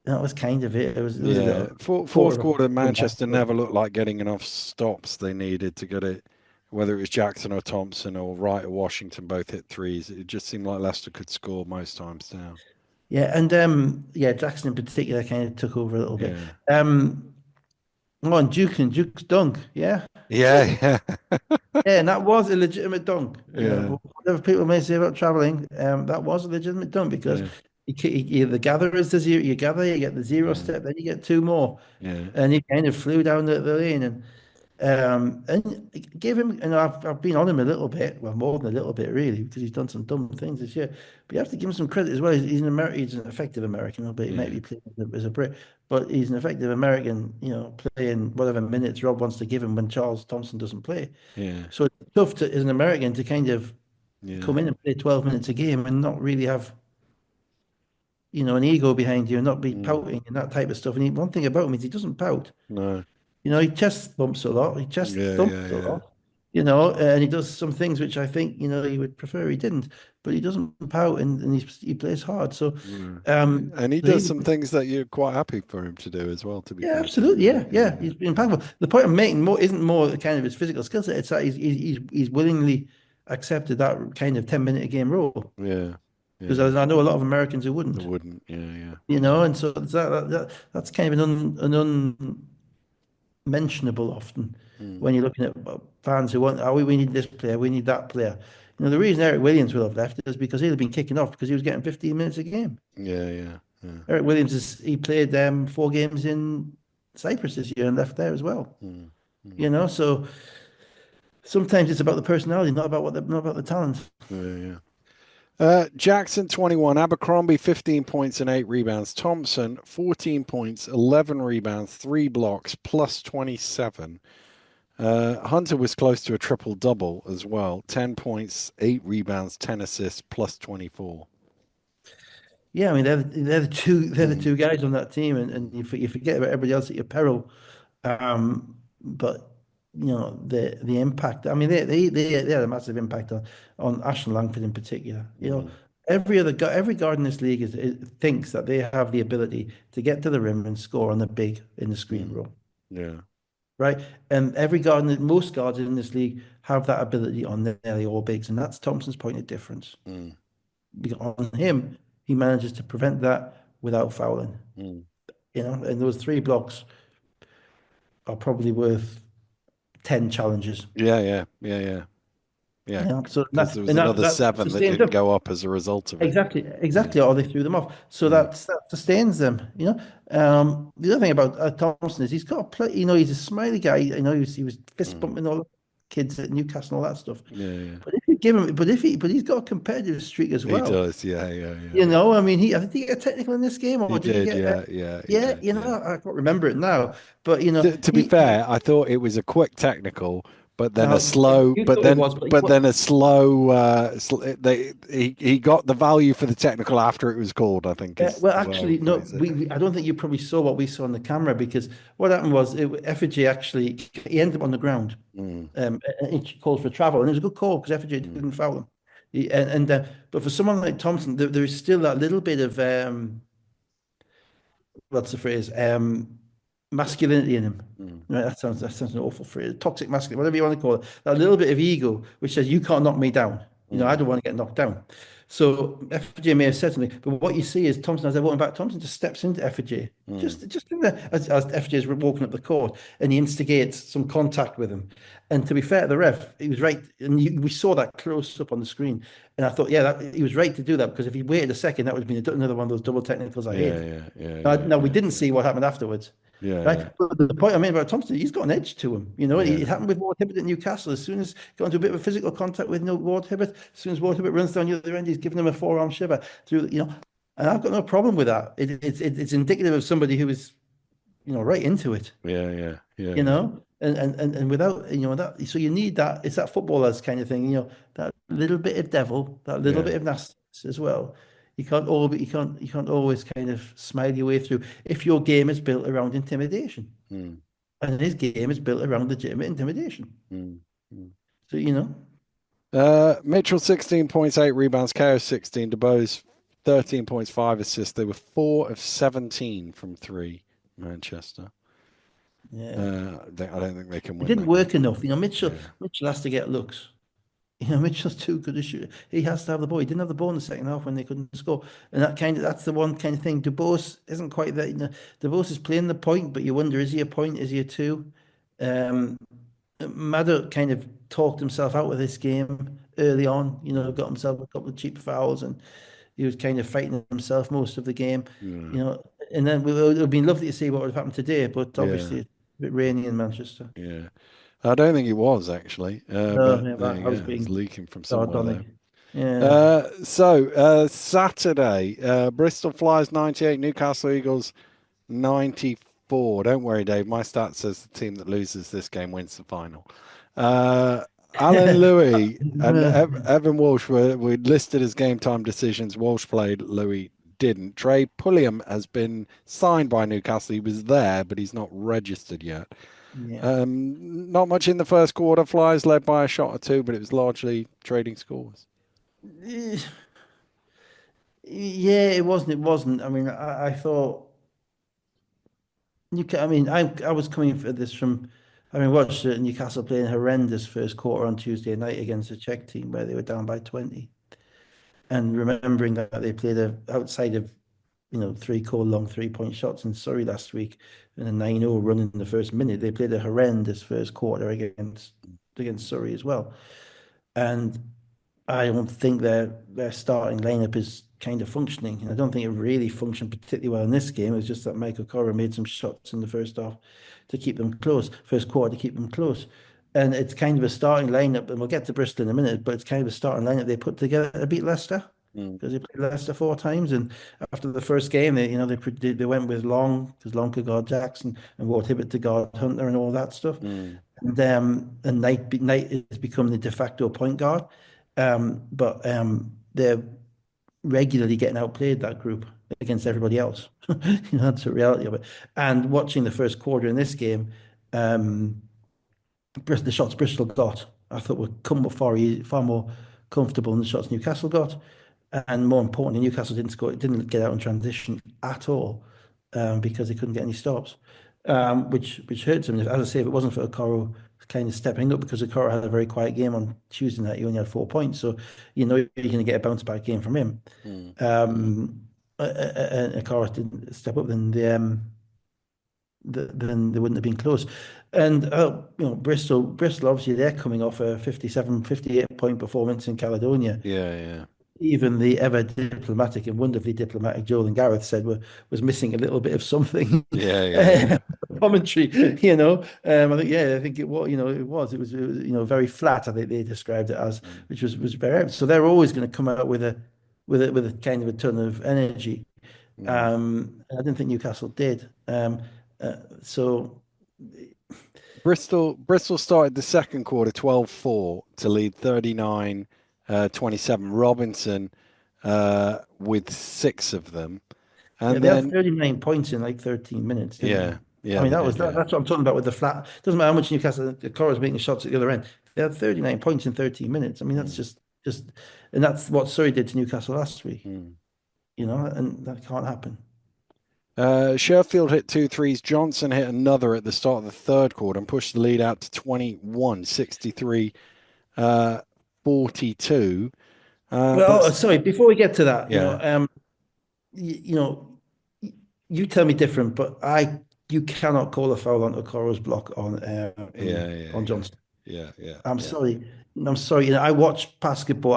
that was kind of it. It was a Yeah, little fourth quarter of quarter, going back. Manchester never looked like getting enough stops they needed to get it. Whether it was Jackson or Thompson or Wright or Washington, both hit threes. It just seemed like Leicester could score most times down. Yeah, and yeah, Jackson in particular kind of took over a little bit. Yeah, Come on, Duke's dunk, yeah. yeah, Yeah, and that was a legitimate dunk. yeah, Whatever people may say about traveling, that was a legitimate dunk because yeah, the gatherers, the zero, you gather, you get the zero yeah, step, then you get two more, yeah, and he kind of flew down the lane and give him. And I've been on him a little bit, well, more than a little bit really, because he's done some dumb things this year. But you have to give him some credit as well. He's an effective American, albeit he might yeah, be playing as a Brit, but he's an effective American. Playing whatever minutes Rob wants to give him when Charles Thompson doesn't play. yeah, So it's tough as an American to kind of yeah. come in and play 12 minutes a game and not really have, an ego behind you and not be Mm, pouting and that type of stuff. And one thing about him is he doesn't pout. no, He chest bumps a lot. He chest yeah, thumps yeah, a yeah. lot, and he does some things which I think, he would prefer he didn't, but he doesn't pout and he plays hard. So, Mm. um, And he so does he, some things that you're quite happy for him to do as well, to be yeah, fair to absolutely. him. Yeah, Yeah, yeah. He's been impactful. The point I'm making isn't more kind of his physical skill set. It's that he's willingly accepted that kind of 10-minute a game role. yeah, yeah, Because yeah. I know a lot of Americans who I wouldn't, wouldn't. Yeah, yeah. and so that's kind of an unmentionable often Mm. when you're looking at fans who want, oh, we need this player, we need that player. The reason Eric Williams will have left is because he'd have been kicking off because he was getting 15 minutes a game. Yeah, yeah, yeah. Eric Williams he played 4 games in Cyprus this year and left there as well. Mm. Mm. So sometimes it's about the personality, not about the talent. Yeah, yeah. Jackson 21, Abercrombie 15 points and 8 rebounds. Thompson 14 points, 11 rebounds, 3 blocks, plus 27. Hunter was close to a triple double as well. 10 points, 8 rebounds, 10 assists, plus 24. Yeah, I mean they're the Mm, two guys on that team, and mm, you forget about everybody else at your peril. But the impact. I mean they had a massive impact on Ashton Langford in particular. mm, Every guard in this league thinks that they have the ability to get to the rim and score on the big in the screen mm. roll, Yeah. right? And most guards in this league have that ability on nearly all bigs, and that's Thompson's point of difference. Mm, Because on him, he manages to prevent that without fouling. mm. And those 3 blocks are probably worth 10 challenges. Yeah, yeah, yeah, yeah. Yeah, So because there was and another that seven that sustains didn't them. go up as a result of it. Exactly, Yeah, exactly. Or they threw them off. So yeah, that sustains them. The other thing about Thompson is he's got a play. He's a smiley guy. He was fist mm, bumping all the kids at Newcastle and all that stuff. yeah, yeah. But if you give him, but he's got a competitive streak as He well. does. Yeah, yeah, yeah. I mean, I think he got technical in this game, He or did he did. get? Yeah, yeah. He Yeah, did. Yeah. I can't remember it now. But To be he fair, I thought it was a quick technical, but then a now slow, you thought it was, but then a slow. He got the value for the technical after it was called. I think well, is the way I would actually, no, phrase it. I don't think you probably saw what we saw on the camera because what happened was Effigy actually he ended up on the ground. Mm, And he called for travel, and it was a good call because Effigy mm, didn't foul him. But for someone like Thompson, there is still that little bit of what's the phrase? Masculinity in him. mm, Right, that sounds an awful phrase. Toxic masculinity, whatever you want to call it. That little bit of ego which says you can't knock me down. I mm, don't want to get knocked down. So FJ may have said something, but what you see is Thompson, as they're walking back, Thompson just steps into FJ. mm. Just in there as FJ is walking up the court and he instigates some contact with him. And to be fair to the ref, he was right. And we saw that close up on the screen. And I thought, yeah, he was right to do that because if he waited a second, that would have been another one of those double technicals I Yeah, hate. yeah, yeah, No, we yeah, didn't see what happened afterwards, yeah, right? yeah, But the point I made about Thompson, he's got an edge to him. yeah, It happened with Ward Hibbert at Newcastle. As soon as he got into a bit of physical contact with Ward Hibbert, as soon as Ward Hibbert runs down the other end, he's giving him a forearm shiver through. And I've got no problem with that. It's indicative of somebody who is, right into it, yeah, yeah, yeah, you yeah, know, and without, that, so you need that. It's that footballers kind of thing, that little bit of devil, that little yeah. bit of nastiness as well. You can't always kind of smile your way through if your game is built around intimidation, Mm, and his game is built around legitimate intimidation. mm, mm. So. Mitchell 16 points, 8 rebounds, Chaos 16, DeBose 13 points, 5 assists. They were 4 of 17 from 3, Manchester. Yeah, I don't think they can it win didn't that game. work enough. Mitchell Yeah. Mitchell has to get looks. Mitchell's too good a shooter. He has to have the ball. He didn't have the ball in the second half when they couldn't score. And that's the one kind of thing. DeBose isn't quite that. DeBose is playing the point, but you wonder, is he a point? Is he a two? Um, Maddox kind of talked himself out of this game early on, got himself a couple of cheap fouls and he was kind of fighting himself most of the game, Yeah. you know. And then it would have been lovely to see what would have happened today, but Yeah. obviously it's a bit rainy in Manchester. Yeah. I don't think it was actually, No, but yeah, there I you was go. It's being leaking from somewhere there. sardonic. Yeah. Saturday, Bristol Flyers 98, Newcastle Eagles 94. Don't worry, Dave. My stat says the team that loses this game wins the final. Uh, Alan Louis and Evan Walsh were listed as game time decisions. Walsh played, Louis didn't. Trey Pulliam has been signed by Newcastle. He was there, but he's not registered yet. Yeah. Not much in the first quarter. Flyers led by a shot or two, but it was largely trading scores. Yeah, it wasn't. It wasn't. I mean, I thought I mean, I was coming for this from having watched Newcastle playing a horrendous first quarter on Tuesday night against the Czech team where they were down by 20, and remembering that they played outside of 3 long 3-point shots in Surrey last week and a 9-0 run in the first minute. They played a horrendous first quarter against Surrey as well. And I don't think their starting lineup is kind of functioning. And I don't think it really functioned particularly well in this game. It was just that Michael Cora made some shots in the first half to keep them close, first quarter to keep them close. And it's kind of a starting lineup, and we'll get to Bristol in a minute, but it's kind of a starting lineup they put together to beat Leicester Mm, because they played Leicester 4 times. And after the first game, they went with Long because Long could guard Jackson and Ward Hibbert to guard Hunter and all that stuff. mm, And Knight has become the de facto point guard. But they're regularly getting outplayed, that group, against everybody else. That's the reality of it. And watching the first quarter in this game, um, the shots Bristol got, I thought were far more comfortable than the shots Newcastle got. And more importantly, Newcastle didn't get out in transition at all because they couldn't get any stops, which hurts them. As I say, if it wasn't for Okoro kind of stepping up, because Okoro had a very quiet game on Tuesday night, he only had 4 points, so you're going to get a bounce back game from him. mm, And Okoro didn't step up, then they wouldn't have been close. And Bristol obviously they're coming off a 57, 58 point performance in Caledonia. Yeah, yeah, Even the ever diplomatic and wonderfully diplomatic Joel and Gareth said was missing a little bit of something. yeah, yeah, yeah. Commentary, I think yeah, I think it was very flat. I think they described it as, Mm, which was very so they're always going to come out with a kind of a ton of energy. mm. I didn't think Newcastle did. So Bristol started the second quarter 12-4 to lead 39-27. Robinson with six of them. yeah, And they had then, 39 points in like 13 minutes, didn't they? yeah, yeah, I mean, they did, yeah. that's what I'm talking about with the flat. Doesn't matter how much Newcastle, the core is making shots at the other end. They had 39 points in 13 minutes. I mean, that's Mm, just, and that's what Surrey did to Newcastle last week, mm. and that can't happen. Sheffield hit two threes. Johnson hit another at the start of the third quarter and pushed the lead out to 21, 63, 42. Well, sorry, before we get to that, Yeah, you, you know, y- you tell me different, but you cannot call a foul on Okoro's block yeah, yeah, on yeah, Johnson. yeah, yeah, I'm yeah. sorry. I'm sorry. I watch basketball.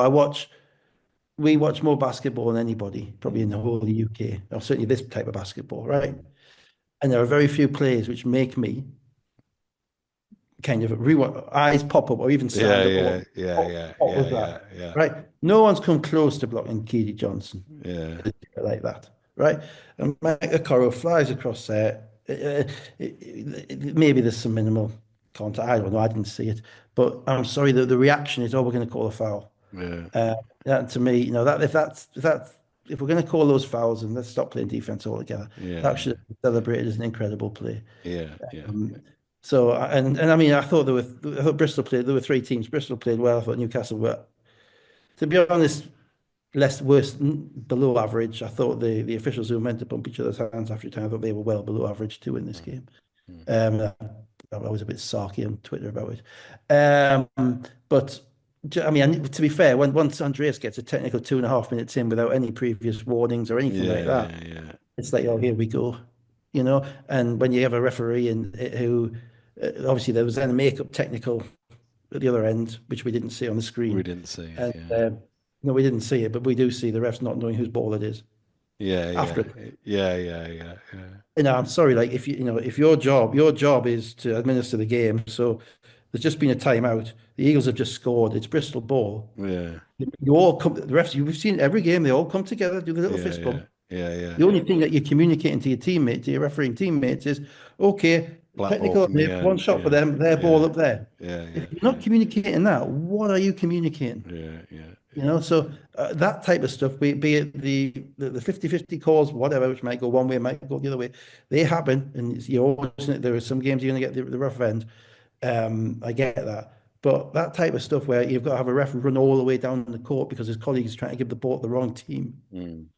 We watch more basketball than anybody, probably in Mm, the whole of the UK, or certainly this type of basketball, right? mm. And there are very few plays which make me kind of eyes pop up or even Yeah, stand up. yeah, yeah, yeah, What yeah, was yeah, that? yeah, Right? No one's come close to blocking Keely Johnson yeah. like that, right? And Mike Okoro flies across there. Maybe there's some minimal contact. I don't know. I didn't see it, but I'm sorry that the reaction is, "Oh, we're going to call a foul." Yeah, Uh, that to me, that if we're going to call those fouls and let's stop playing defense altogether, yeah, that should have been celebrated as an incredible play. yeah, yeah, Um, so and I mean, I thought Bristol played. There were three teams. Bristol played well. I thought Newcastle were, to be honest, worse below average. I thought the officials who were meant to bump each other's hands after time, I thought they were well below average too in this mm, game. mm, I was a bit sarky on Twitter about it. But I mean, to be fair, when once Andreas gets a technical 2.5 minutes in without any previous warnings or anything yeah, like that, yeah, yeah, it's like, oh, here we go, And when you have a referee who obviously there was then a make-up technical at the other end, which we didn't see on the we screen, didn't see it. and Yeah, no, we didn't see it, but we do see the refs not knowing whose ball it is yeah, after. yeah, yeah, yeah, yeah, yeah, I'm sorry, like if your job is to administer the game, so there's just been a timeout. The Eagles have just scored. It's Bristol ball. yeah, You all come. The refs. You've seen every game. They all come together, do the little yeah, fist bump. yeah, yeah, yeah. The only thing that you're communicating to your teammate, to your refereeing teammates, is okay. Black ball Technical. from the One end. shot for Yeah, them. Their ball yeah, up there. yeah, If yeah, you're not yeah, communicating that, what are you communicating? yeah, yeah, So that type of stuff, be it the 50-50 calls, whatever, which might go one way, might go the other way, they happen. And you're always, there are some games you're going to get the rough end. I get that. But that type of stuff where you've got to have a ref run all the way down the court because his colleague is trying to give the ball to the wrong team mm,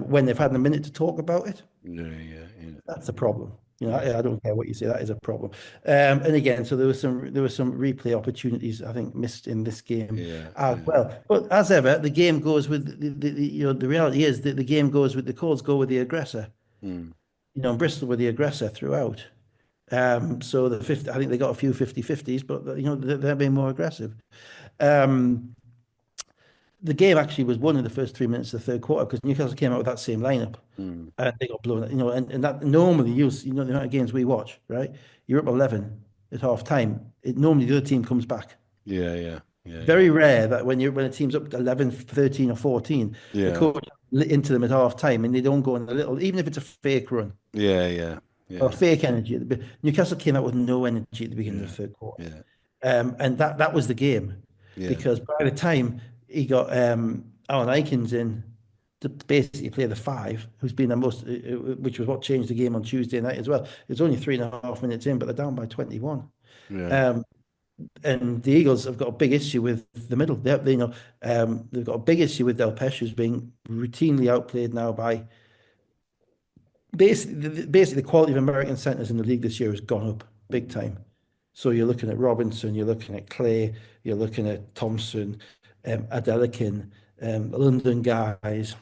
when they've had a minute to talk about it, yeah, yeah, yeah, that's a problem. yeah, I don't care what you say, that is a problem. And again, so there were some replay opportunities I think missed in this game yeah, as yeah. well. But as ever, the game goes with the reality is that the game goes with the calls go with the aggressor. Mm, And Bristol were the aggressor throughout. So I think they got a few 50-50s, but they're being more aggressive. Um, the game actually was won in the first 3 minutes of the third quarter because Newcastle came out with that same lineup. mm, They got blown, and that normally the amount of games we watch, right? You're up 11 at half time. Normally the other team comes back. yeah, yeah, yeah, yeah, Very rare that when a team's up 11, 13 or 14, the yeah, coach into them at half time and they don't go on a little, even if it's a fake run yeah, yeah, or yeah, fake energy. Newcastle came out with no energy at the beginning of yeah, the third quarter. yeah, And that was the game yeah, because by the time he got Alan Aikens in to basically play the five, who's been the most, which was what changed the game on Tuesday night as well. It's only 3.5 minutes in, but they're down by 21. yeah, Um, and the Eagles have got a big issue with the middle. They've got a big issue with Del Pesh, who's being routinely outplayed now by basically the quality of American centers in the league this year has gone up big time. So you're looking at Robinson, you're looking at Clay, you're looking at Thompson, Adelikin, London guys.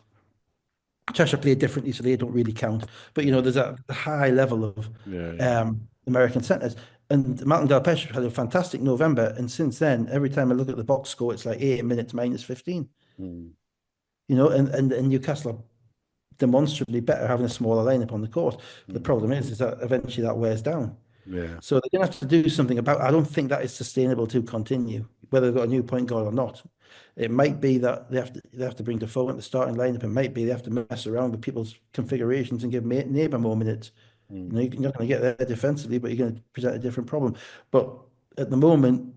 Cheshire play differently, so they don't really count. But there's a high level of yeah, American centers. And Martin Delpeche had a fantastic November, and since then, every time I look at the box score, it's like 8 minutes minus 15. Mm, And Newcastle are demonstrably better having a smaller lineup on the court. The mm, problem is that eventually that wears down. yeah. So they're going to have to do something about. I don't think that is sustainable to continue, whether they've got a new point guard or not. It might be that they have to bring Defoe at the starting lineup. It might be they have to mess around with people's configurations and give neighbour more minutes. Mm, You're not going to get there defensively, but you're going to present a different problem. But at the moment,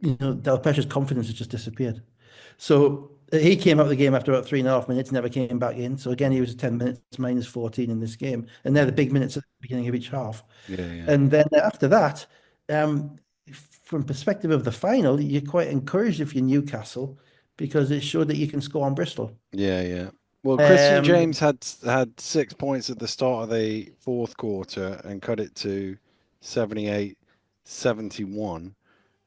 Del Pesce's confidence has just disappeared. So he came out of the game after about 3.5 minutes, never came back in. So again, he was 10 minutes minus 14 in this game. And they're the mm, big minutes at the beginning of each half. yeah, yeah. And then after that, um, from perspective of the final, you're quite encouraged if you're Newcastle because it showed that you can score on Bristol. Yeah, yeah. Well, Christian Um, James had 6 points at the start of the fourth quarter and cut it to 78-71.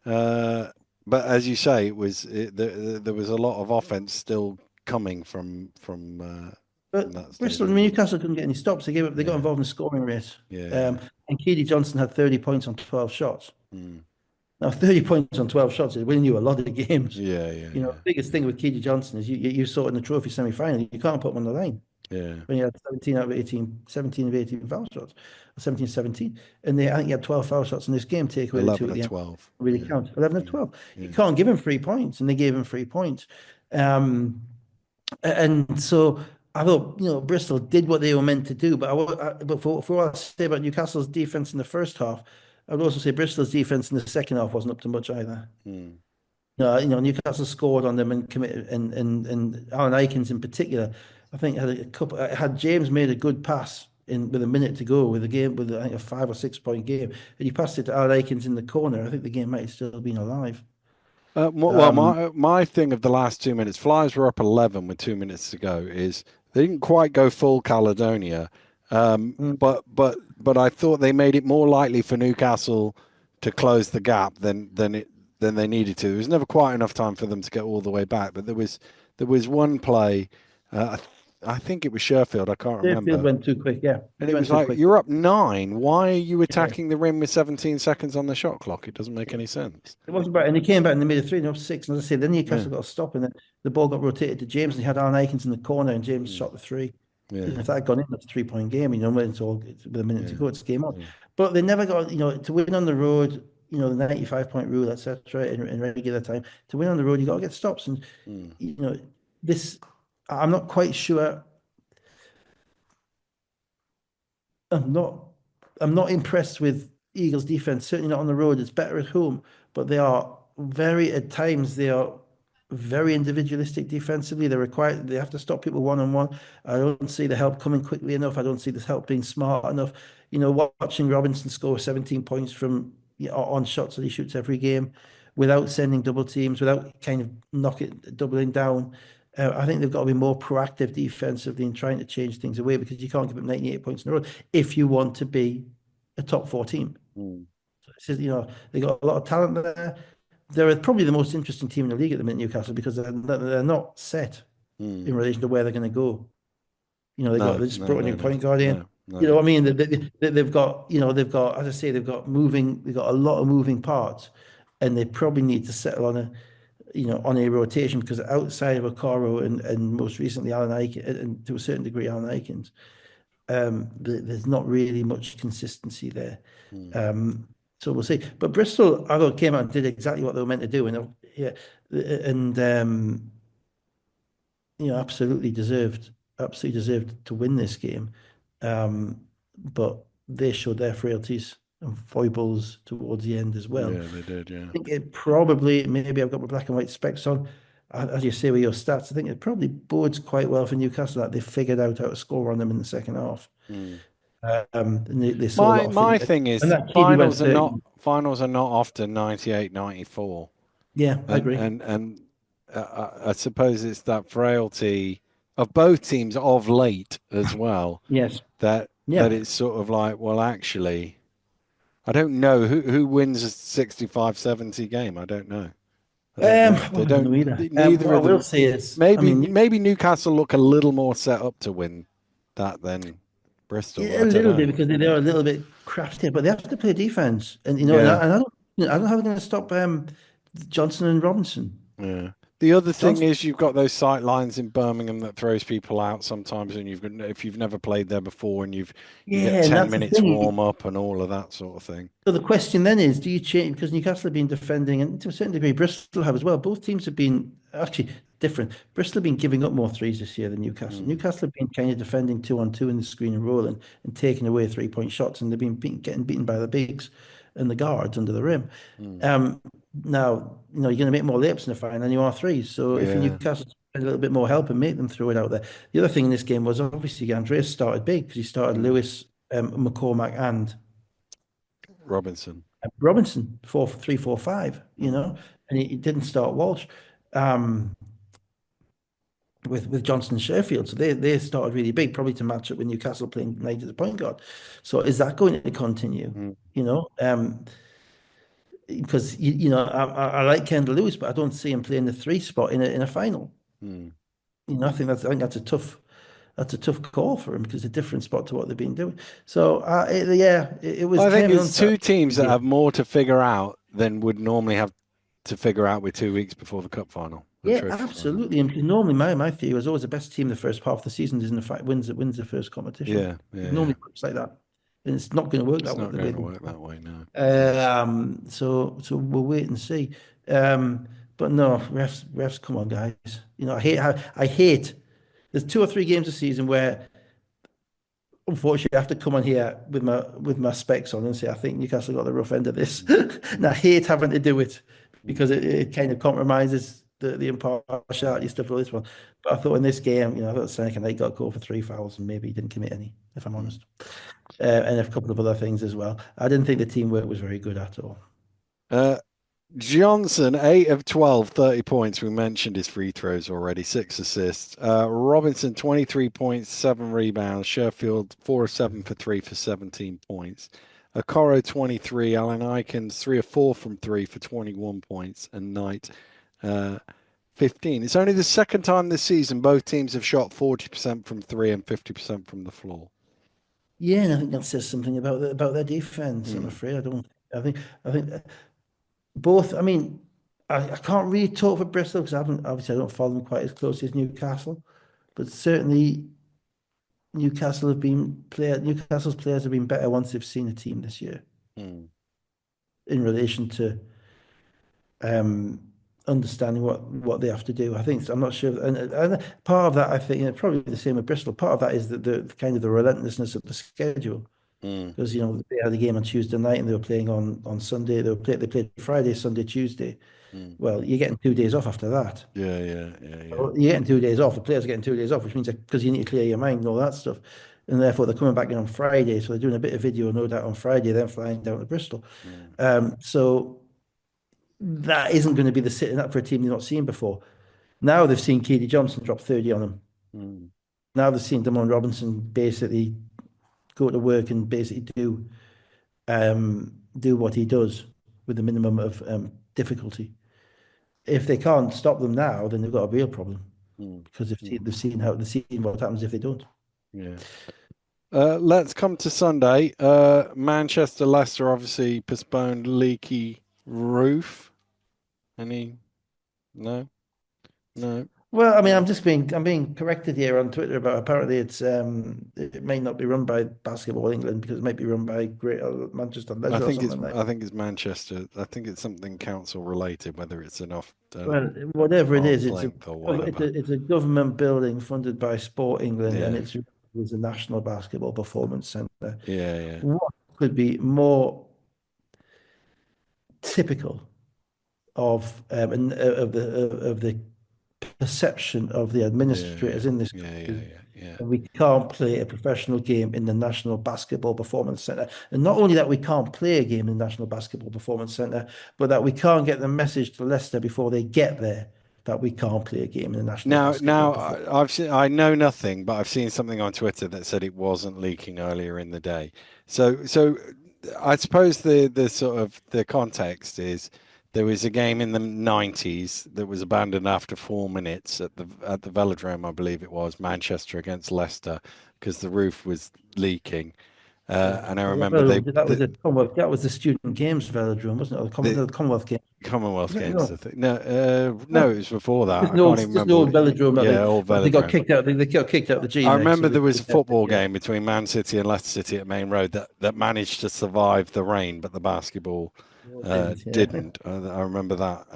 Uh, but as you say, there was a lot of offense still coming from that but stage Bristol and onwards. Newcastle couldn't get any stops. They gave up. They got Yeah, involved in the scoring race. yeah, yeah. Um, and Keedy Johnson had 30 points on 12 shots. Mm. Now, 30 points on 12 shots is winning you a lot of games. Yeah, yeah, yeah, The biggest thing with Keedy Johnson is you saw it in the trophy semi-final. You can't put him on the line yeah. when you had 17 out of 18, 17 of 18 foul shots, or 17, 17. And I think he had 12 foul shots in this game, take away the two 11 at or the end. 12. Really Yeah, count. 11 of yeah, 12. You yeah. can't give him 3 points, and they gave him 3 points. Um, and so I thought, Bristol did what they were meant to do. But but for what I say about Newcastle's defense in the first half, I would also say Bristol's defense in the second half wasn't up to much either. Mm. Newcastle scored on them and committed, and Alan Aikens in particular, I think had a couple. Had James made a good pass in with a minute to go with the game, with I think a 5 or 6 point game, and he passed it to Alan Aikens in the corner, I think the game might have still been alive. Well, Um, my thing of the last 2 minutes, Flyers were up 11 with 2 minutes to go. Is they didn't quite go full Caledonia, mm, but I thought they made it more likely for Newcastle to close the gap than they needed to. There was never quite enough time for them to get all the way back. But there was one play, I think it was Sheffield. I can't Fairfield remember. went too quick. Yeah, And he it went was too like, quick. you're up 9. Why are you Yeah. attacking the rim with 17 seconds on the shot clock? It doesn't make any sense. It wasn't bad, and he came back in the middle of three, no six. And as I say, then Yeah. Newcastle got a stop, and then the ball got rotated to James, and he had Alan Aikens in the corner, and James Mm. shot the three. Yeah. If that had gone in, that's a 3 point game. When with a minute to Yeah. go, it's game on. Yeah. But they never got, to win on the road. The 95 point rule, etc. In regular time, to win on the road, you got to get stops, and Mm. you know this. I'm not quite sure. I'm not I'm not impressed with Eagles defense, certainly not on the road. It's better at home, but at times they are very individualistic defensively. They have to stop people one on one. I don't see the help coming quickly enough. I don't see this help being smart enough. Watching Robinson score 17 points from on shots that he shoots every game without sending double teams, without kind of doubling down. I think they've got to be more proactive defensively in trying to change things away because you can't give them 98 points in a row if you want to be a top four team. Mm. They got a lot of talent there. They're probably the most interesting team in the league at the minute, Newcastle, because they're not set Mm. in relation to where they're going to go. They No, just no, brought a no, new no, point guard in. no, You no. know what I mean? They've got, as I say, they've got a lot of moving parts, and they probably need to settle on a rotation because outside of Okoro and most recently Alan Aikens, and to a certain degree Alan Aikens, there's not really much consistency there. Mm. So we'll see. But Bristol, I thought, came out and did exactly what they were meant to do, and absolutely deserved to win this game. But they showed their frailties and foibles towards the end as well. Yeah, they did. Yeah. I think it probably, maybe I've got my black and white specs on, as you say with your stats, I think it probably bodes quite well for Newcastle that they figured out how to score on them in the second half. Mm. And they saw a My lot of my things. thing And is that kid who went 30. finals are not often 98, 94. Yeah, I and agree. and and I suppose it's that frailty of both teams of late as well Yes. that Yeah. it's sort of like, well, actually, I don't know who wins a 65-70 game. I don't know. I don't know. They Well, I don't know don't. either. Neither What I of will them. say is, I Maybe mean, maybe Newcastle look a little more set up to win that than Bristol. Yeah, a I don't little bit know. because they are a little bit crafty, but they have to play defense, and Yeah, I don't know how they're going to stop Johnson and Robinson. yeah. The other thing Johnson, is you've got those sight lines in Birmingham that throws people out sometimes, and if you've never played there before, and you get yeah, and 10 that's the minutes thing. warm up and all of that sort of thing. So the question then is, do you change? Because Newcastle have been defending, and to a certain degree, Bristol have as well. Both teams have been actually different. Bristol have been giving up more threes this year than Newcastle. Mm, Newcastle have been kind of defending 2-on-2 in the screen and rolling and taking away 3-point shots, and they've been getting beaten by the bigs and the guards under the rim. mm. Um, Now, you're going to make more layups in the final than you are threes. So if you Yeah, Newcastle spend a little bit more help and make them throw it out there. The other thing in this game was obviously Andreas started big because he started mm. Lewis, McCormack, and Robinson. Robinson 4-3-4-5, Mm, and he didn't start Walsh um, with Johnson and Sheffield. So they started really big, probably to match up with Newcastle playing Knight as a point guard. So is that going to continue? mm, Because I like Kendall Lewis, but I don't see him playing the three spot in a final. mm. I think that's a tough call for him because it's a different spot to what they've been doing. So it was I think kind of an it's two teams that uncertain. have more to figure out than would normally have to figure out with 2 weeks before the cup final, the Yeah, trophy final. absolutely. And because normally my theory was always the best team the first half of the season is in the fact wins the first competition. Yeah, yeah, It yeah. normally works like that, and it's not going to work It's that way. not going to work that way now. So we'll wait and see. But no, refs, come on, guys. I hate. There's 2 or 3 games a season where unfortunately, I have to come on here with my specs on and say I think Newcastle got the rough end of this, Mm, and I mm, hate having to do it mm, because it kind of compromises the impartiality mm, stuff for this one. But I thought in this game, I thought Seneca Knight got a call for 3 fouls and maybe he didn't commit any, if I'm mm. honest, and a couple of other things as well. I didn't think the teamwork was very good at all. Uh, Johnson, 8 of 12, 30 points. We mentioned his free throws already, 6 assists. Robinson, 23 points, 7 rebounds. Sheffield, 4 of 7 for 3 for 17 points. Okoro, 23. Alan Ikens, 3 of 4 from 3 for 21 points. And Knight, uh, 15. It's only the second time this season both teams have shot 40% from 3 and 50% from the floor. Yeah, and I think that says something about their defense. I'm Hmm. afraid I don't. I think both. I mean, I can't really talk for Bristol because I don't follow them quite as closely as Newcastle, but certainly Newcastle's players have been better once they've seen a team this year Hmm. in relation to um, understanding what they have to do. I think I'm not sure, and part of that I think probably the same with Bristol. Part of that is the kind of the relentlessness of the schedule Hmm. because they had a game on Tuesday night and they were playing on Sunday. They played Friday, Sunday, Tuesday. Hmm. Well, you're getting 2 days off after that. Yeah, yeah, yeah, yeah. Well, you're getting 2 days off. The players are getting 2 days off, which means because you need to clear your mind and all that stuff. And therefore, they're coming back in on Friday. So they're doing a bit of video, no doubt, on Friday, then flying down to Bristol. Hmm. So that isn't going to be the sitting up for a team they've not seen before. Now they've seen Keely Johnson drop 30 on them. Hmm. Now they've seen Damon Robinson basically go to work and basically do what he does with the minimum of difficulty. If they can't stop them now, then they've got a real problem Hmm. because Hmm. they've seen what happens if they don't. Yeah. Let's come to Sunday. Manchester, Leicester obviously postponed leaky roof. Any? No, no. Well, I mean, Uh, I'm being corrected here on Twitter about apparently it may not be run by Basketball England because it might be run by Greater Manchester Leisure or something like. I think it's Manchester. I think it's something council related, whether it's enough Well, whatever it is, arm's length or whatever. it's a government building funded by Sport England, and Yeah, it's a National Basketball Performance Centre. yeah, yeah, What could be more typical of the perception of the yeah, administrators yeah, in this yeah, country? yeah, yeah, And we can't play a professional game in the National Basketball Performance Centre. And not only that we can't play a game in the National Basketball Performance Centre, but that we can't get the message to Leicester before they get there that we can't play a game in the National Basketball Performance. I've seen. I know nothing, but I've seen something on Twitter that said it wasn't leaking earlier in the day. So I suppose the sort of the context is There was a game in the 90s that was abandoned after 4 minutes at the Velodrome, I believe it was, Manchester against Leicester, because the roof was leaking. Yeah. And I Well, remember they that was the Commonwealth. That was the Student Games velodrome, wasn't it? Or the The Commonwealth Games. Commonwealth Was it? Games, No, I think. No, no, no. it was before that. Just I can't even an remember old what. velodrome that Yeah, old they got Velodrome. kicked out. They got kicked out of the G I League, so remember they there was a kept it. football Yeah. game between Man City and Leicester City at Main Road that managed to survive the rain, but the basketball No, it didn't. Yeah. didn't. I remember that.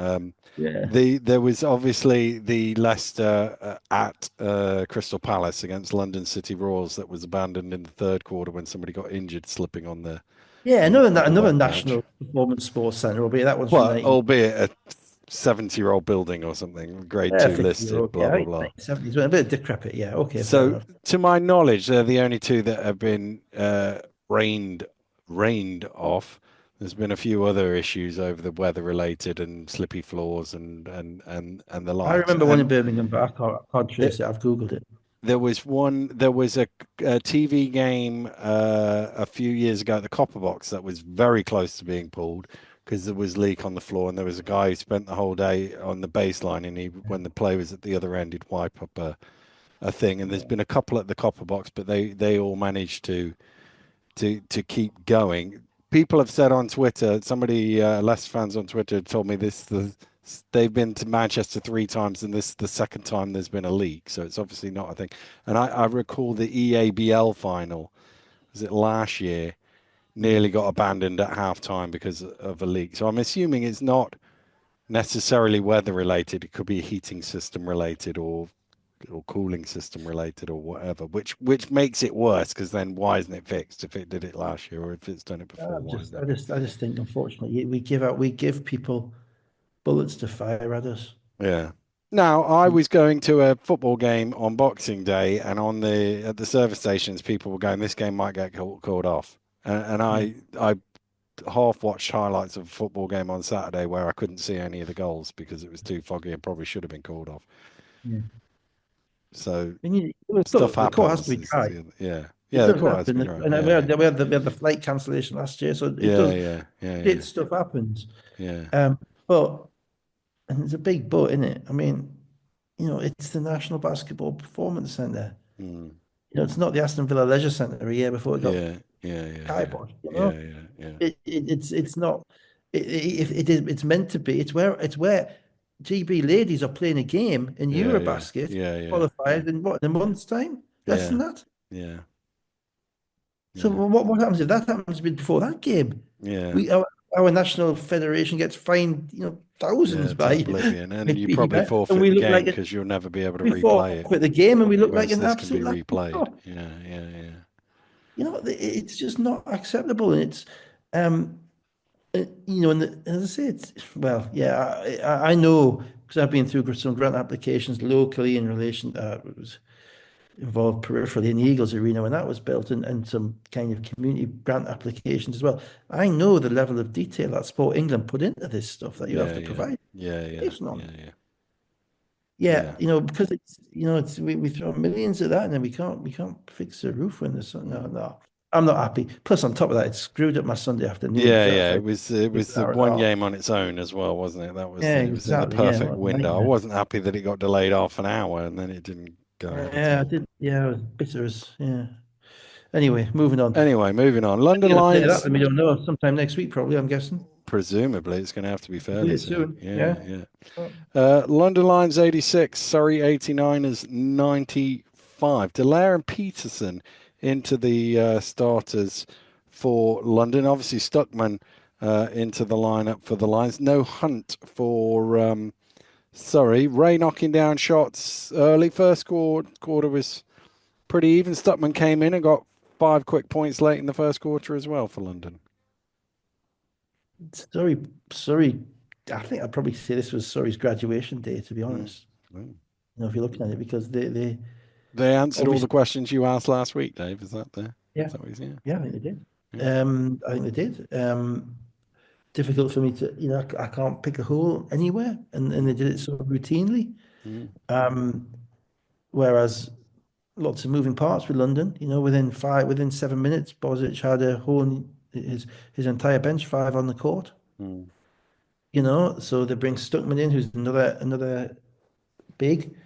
Yeah. There was obviously the Leicester at Crystal Palace against London City Royals that was abandoned in the third quarter when somebody got injured slipping Yeah. on the Another wet patch. national performance sports centre, albeit that one's from Well, 19. albeit a 70-year-old building or something, grade Yeah, two 50 year listed, old. blah Yeah, I blah think blah. 1970s. A bit decrepit. Yeah. Okay. Fair So, enough. to my knowledge, they're the only two that have been rained rained off. There's been a few other issues over the weather related and slippy floors and the I likes. remember one And in Birmingham, but I can't there, trace it. I've Googled it. there was a TV game a few years ago at the Copper Box that was very close to being pulled because there was leak on the floor and there was a guy who spent the whole day on the baseline and when the play was at the other end, he'd wipe up a thing. And there's Yeah. been a couple at the Copper Box, but they all managed to keep going. People have said on Twitter, somebody less fans on Twitter told me they've been to Manchester 3 times, and this is the second time there's been a leak. So it's obviously not a thing. And I recall the EABL final, was it last year, nearly got abandoned at halftime because of a leak. So I'm assuming it's not necessarily weather related. It could be heating system related or cooling system related or whatever, which makes it worse because then why isn't it fixed if it did it last year or if it's done it before? Why isn't it? I just think, unfortunately, we give people bullets to fire at us. Yeah. Now, I was going to a football game on Boxing Day, and at the service stations, people were going, "This game might get called off." And Yeah, I half watched highlights of a football game on Saturday where I couldn't see any of the goals because it was too foggy and probably should have been called off. yeah. So And stuff look, the court has to happens. be dry. Yeah, It yeah. The does court has to happen, be right. and Yeah, yeah, we had the flight cancellation last year, so it yeah, does. yeah, yeah, Shit yeah, stuff happens. yeah. Um, but and there's a big but in it. I mean, it's the National Basketball Performance Centre. Mm. It's not the Aston Villa Leisure Centre a year before it got Yeah, yeah, yeah, yeah, kiboshed. yeah, yeah, yeah, It's not. It's meant to be. It's where GB ladies are playing a game in yeah, yeah, Eurobasket yeah, yeah, yeah, qualified in what, in a month's time? Less than yeah, that. yeah, So yeah, what happens if that happens before that game? yeah, We our national federation gets fined, yeah, thousands to by oblivion, and you probably FIFA, and forfeit we the look game like it. because you'll never be able to We replay it. forfeit the game, and we look like Whereas an this can be absolute laughing replayed. stock. Yeah, yeah, yeah, It's just not acceptable, and it's um, and as I say, it's well, yeah, I know because I've been through some grant applications locally in relation. It was involved peripherally in the Eagles arena when that was built, and some kind of community grant applications as well. I know the level of detail that Sport England put into this stuff that you have yeah, to yeah, provide. yeah, yeah, It's not. yeah, yeah, Yeah, yeah. because it's we throw millions at that and then we can't fix the roof when there's no, Mm. no. I'm not happy. Plus, on top of that, it screwed up my Sunday afternoon Yeah, because that yeah. flight It took was an the hour and a one half. game on its own as well, wasn't it? Yeah, It was in the exactly. Yeah, perfect what a window. I nightmare. wasn't happy that it got delayed half an hour and then it didn't go ahead at Yeah, I all. did. Yeah, I was bitter as yeah. Anyway, moving on. Anyway, moving on. London You're gonna play that, Lions, and we don't know. Sometime next week, probably. I'm guessing. presumably it's going to have to be We'll do fairly it soon. soon. Yeah, Yeah. yeah. Oh, London Lions 86, Surrey 89ers 95. Delaire and Peterson into the starters for London. Obviously, Stuckman into the lineup for the Lions. No Hunt for Surrey. Ray knocking down shots early. First quarter was pretty even. Stuckman came in and got 5 quick points late in the first quarter as well for London. Surrey, Surrey. I think I'd probably say this was Surrey's graduation day, to be Mm. honest. Mm. If you're looking at it, because they They answered all the obviously, questions you asked last week, Dave. Is that there? yeah, Is that what you see? yeah, I think they did. Yeah. I think they did. Difficult for me to, I can't pick a hole anywhere, and they did it so routinely. Mm. Um, Whereas lots of moving parts with London, within 7 minutes, Bozic had a hole in his entire bench, five on the court. Mm. So they bring Stuckman in, who's another big.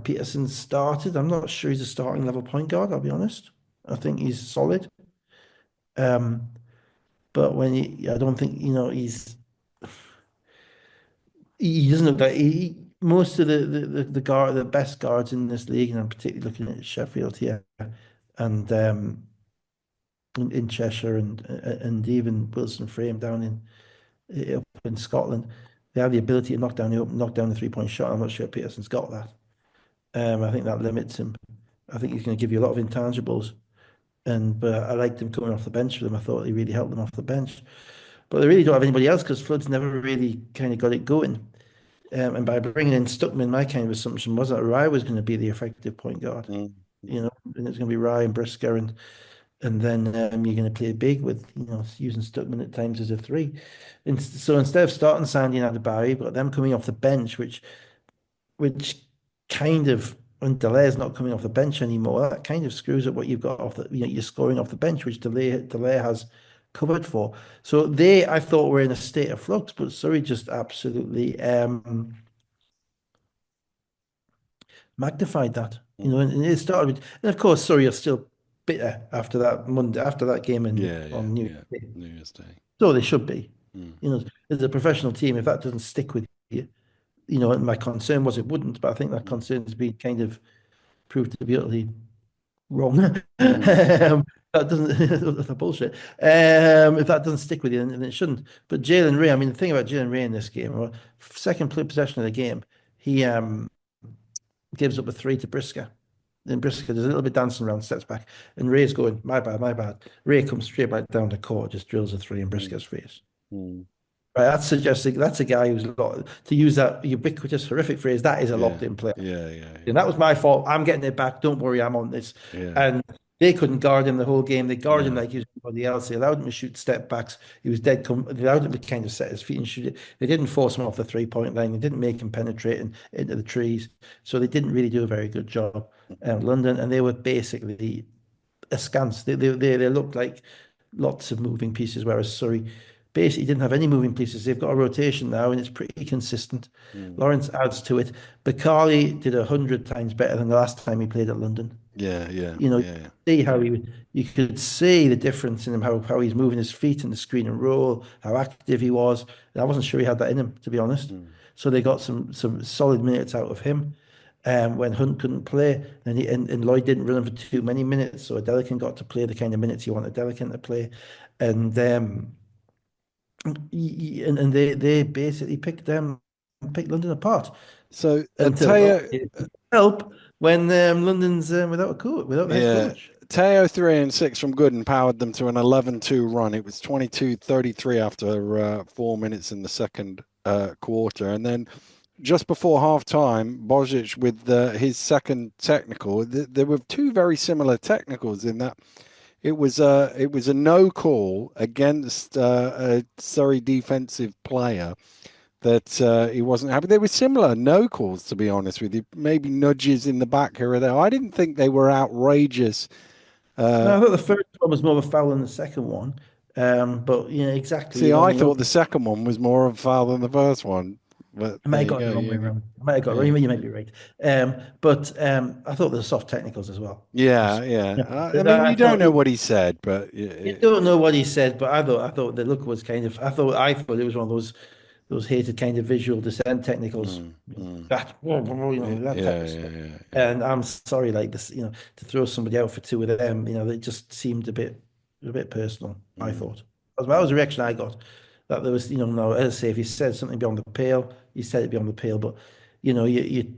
Peterson started. I'm not sure he's a starting level point guard, I'll be honest. I think he's solid. Um, but I don't think, he doesn't look like most of the best guards in this league, and I'm particularly looking at Sheffield here and in Cheshire and even Wilson Frame down up in Scotland. They have the ability to knock down the 3-point shot. I'm not sure Peterson's got that. I think that limits him. I think he's going to give you a lot of intangibles. But I liked him coming off the bench for them. I thought he really helped them off the bench. But they really don't have anybody else because Flood's never really kind of got it going. And by bringing in Stuckman, my kind of assumption was that Rye was going to be the effective point guard. Mm, And it's going to be Rye and Brisker, and then you're going to play big with using Stuckman at times as a three. And so instead of starting Sandy and Adebayo, but them coming off the bench, which kind of when Delaire's not coming off the bench anymore, that kind of screws up what you've got off you're scoring off the bench, which Delaire has covered for. So I thought, were in a state of flux, but Surrey just absolutely magnified that. mm. And it started with, and of course Surrey are still bitter after that game Yeah, yeah, on New yeah. Year's Day. New Year's Day. So they should be. Mm, As a professional team, if that doesn't stick with you, and my concern was it wouldn't, but I think that mm, concern has been kind of proved to be utterly wrong. mm. That doesn't that's bullshit. If that doesn't stick with you, then it shouldn't. But Jalen Ray, I mean, the thing about Jalen Ray in this game, well, second possession of the game, he gives up a three to Brisker. Then Brisker does a little bit dancing around, steps back, and Ray's going, my bad, my bad. Ray comes straight back down the court, just drills a three in Mm, Brisker's face. mm. Right, that's suggesting that's a guy who's to use that ubiquitous, horrific phrase. That is a Yeah, locked-in player, yeah, yeah, and that was my fault. I'm getting it back. Don't worry, I'm on this. yeah. And they couldn't guard him the whole game. They guarded him No. like he was somebody else. They allowed him to shoot step backs. He was dead. They allowed him to kind of set his feet and shoot it. They didn't force him off the 3-point line. They didn't make him penetrate into the trees. So they didn't really do a very good job. London, and they were basically askance. They looked like lots of moving pieces, whereas Surrey basically didn't have any moving pieces. They've got a rotation now, and it's pretty consistent. Mm. Lawrence adds to it. Bakali did 100 times better than the last time he played at London. Yeah, yeah, You know, yeah, yeah. see how you could see the difference in him, how he's moving his feet in the screen and roll, how active he was. And I wasn't sure he had that in him, to be honest. Mm, So they got some solid minutes out of him. When Hunt couldn't play, and Lloyd didn't run him for too many minutes, so Delican got to play the kind of minutes he wanted Delican to play, and they basically picked London apart So until Teo, it help when London's without their yeah, coach. Teo 3 and 6 from Gooden powered them to an 11-2 run. It was 22-33 after 4 minutes in the second quarter, and then just before half time, Bozic with his second technical. There were two very similar technicals in that it was a no call against a Surrey defensive player that he wasn't happy. They were similar no calls, to be honest with you. Maybe nudges in the back here or there. I didn't think they were outrageous. No, I thought the first one was more of a foul than the second one. But yeah, exactly. See, I You know, thought the second one was more of a foul than the first one. But I might there have you got it go. the wrong way around. I might have got it Yeah. wrong. You might be right. But I thought there were soft technicals as well. Yeah, yeah. Yeah, I mean, I you don't thought know what he said, but you don't know what he said, but I thought the look was kind of I thought it was one of those hated kind of visual descent technicals. mm, mm. That that type Yeah, of yeah, stuff. yeah, yeah. And I'm sorry, like this, to throw somebody out for two of them, they just seemed a bit personal, I Mm, thought. That was mm. the reaction I got. That there was, no, as I say, if he said something beyond the pale, he said it beyond the pale, but you know, you,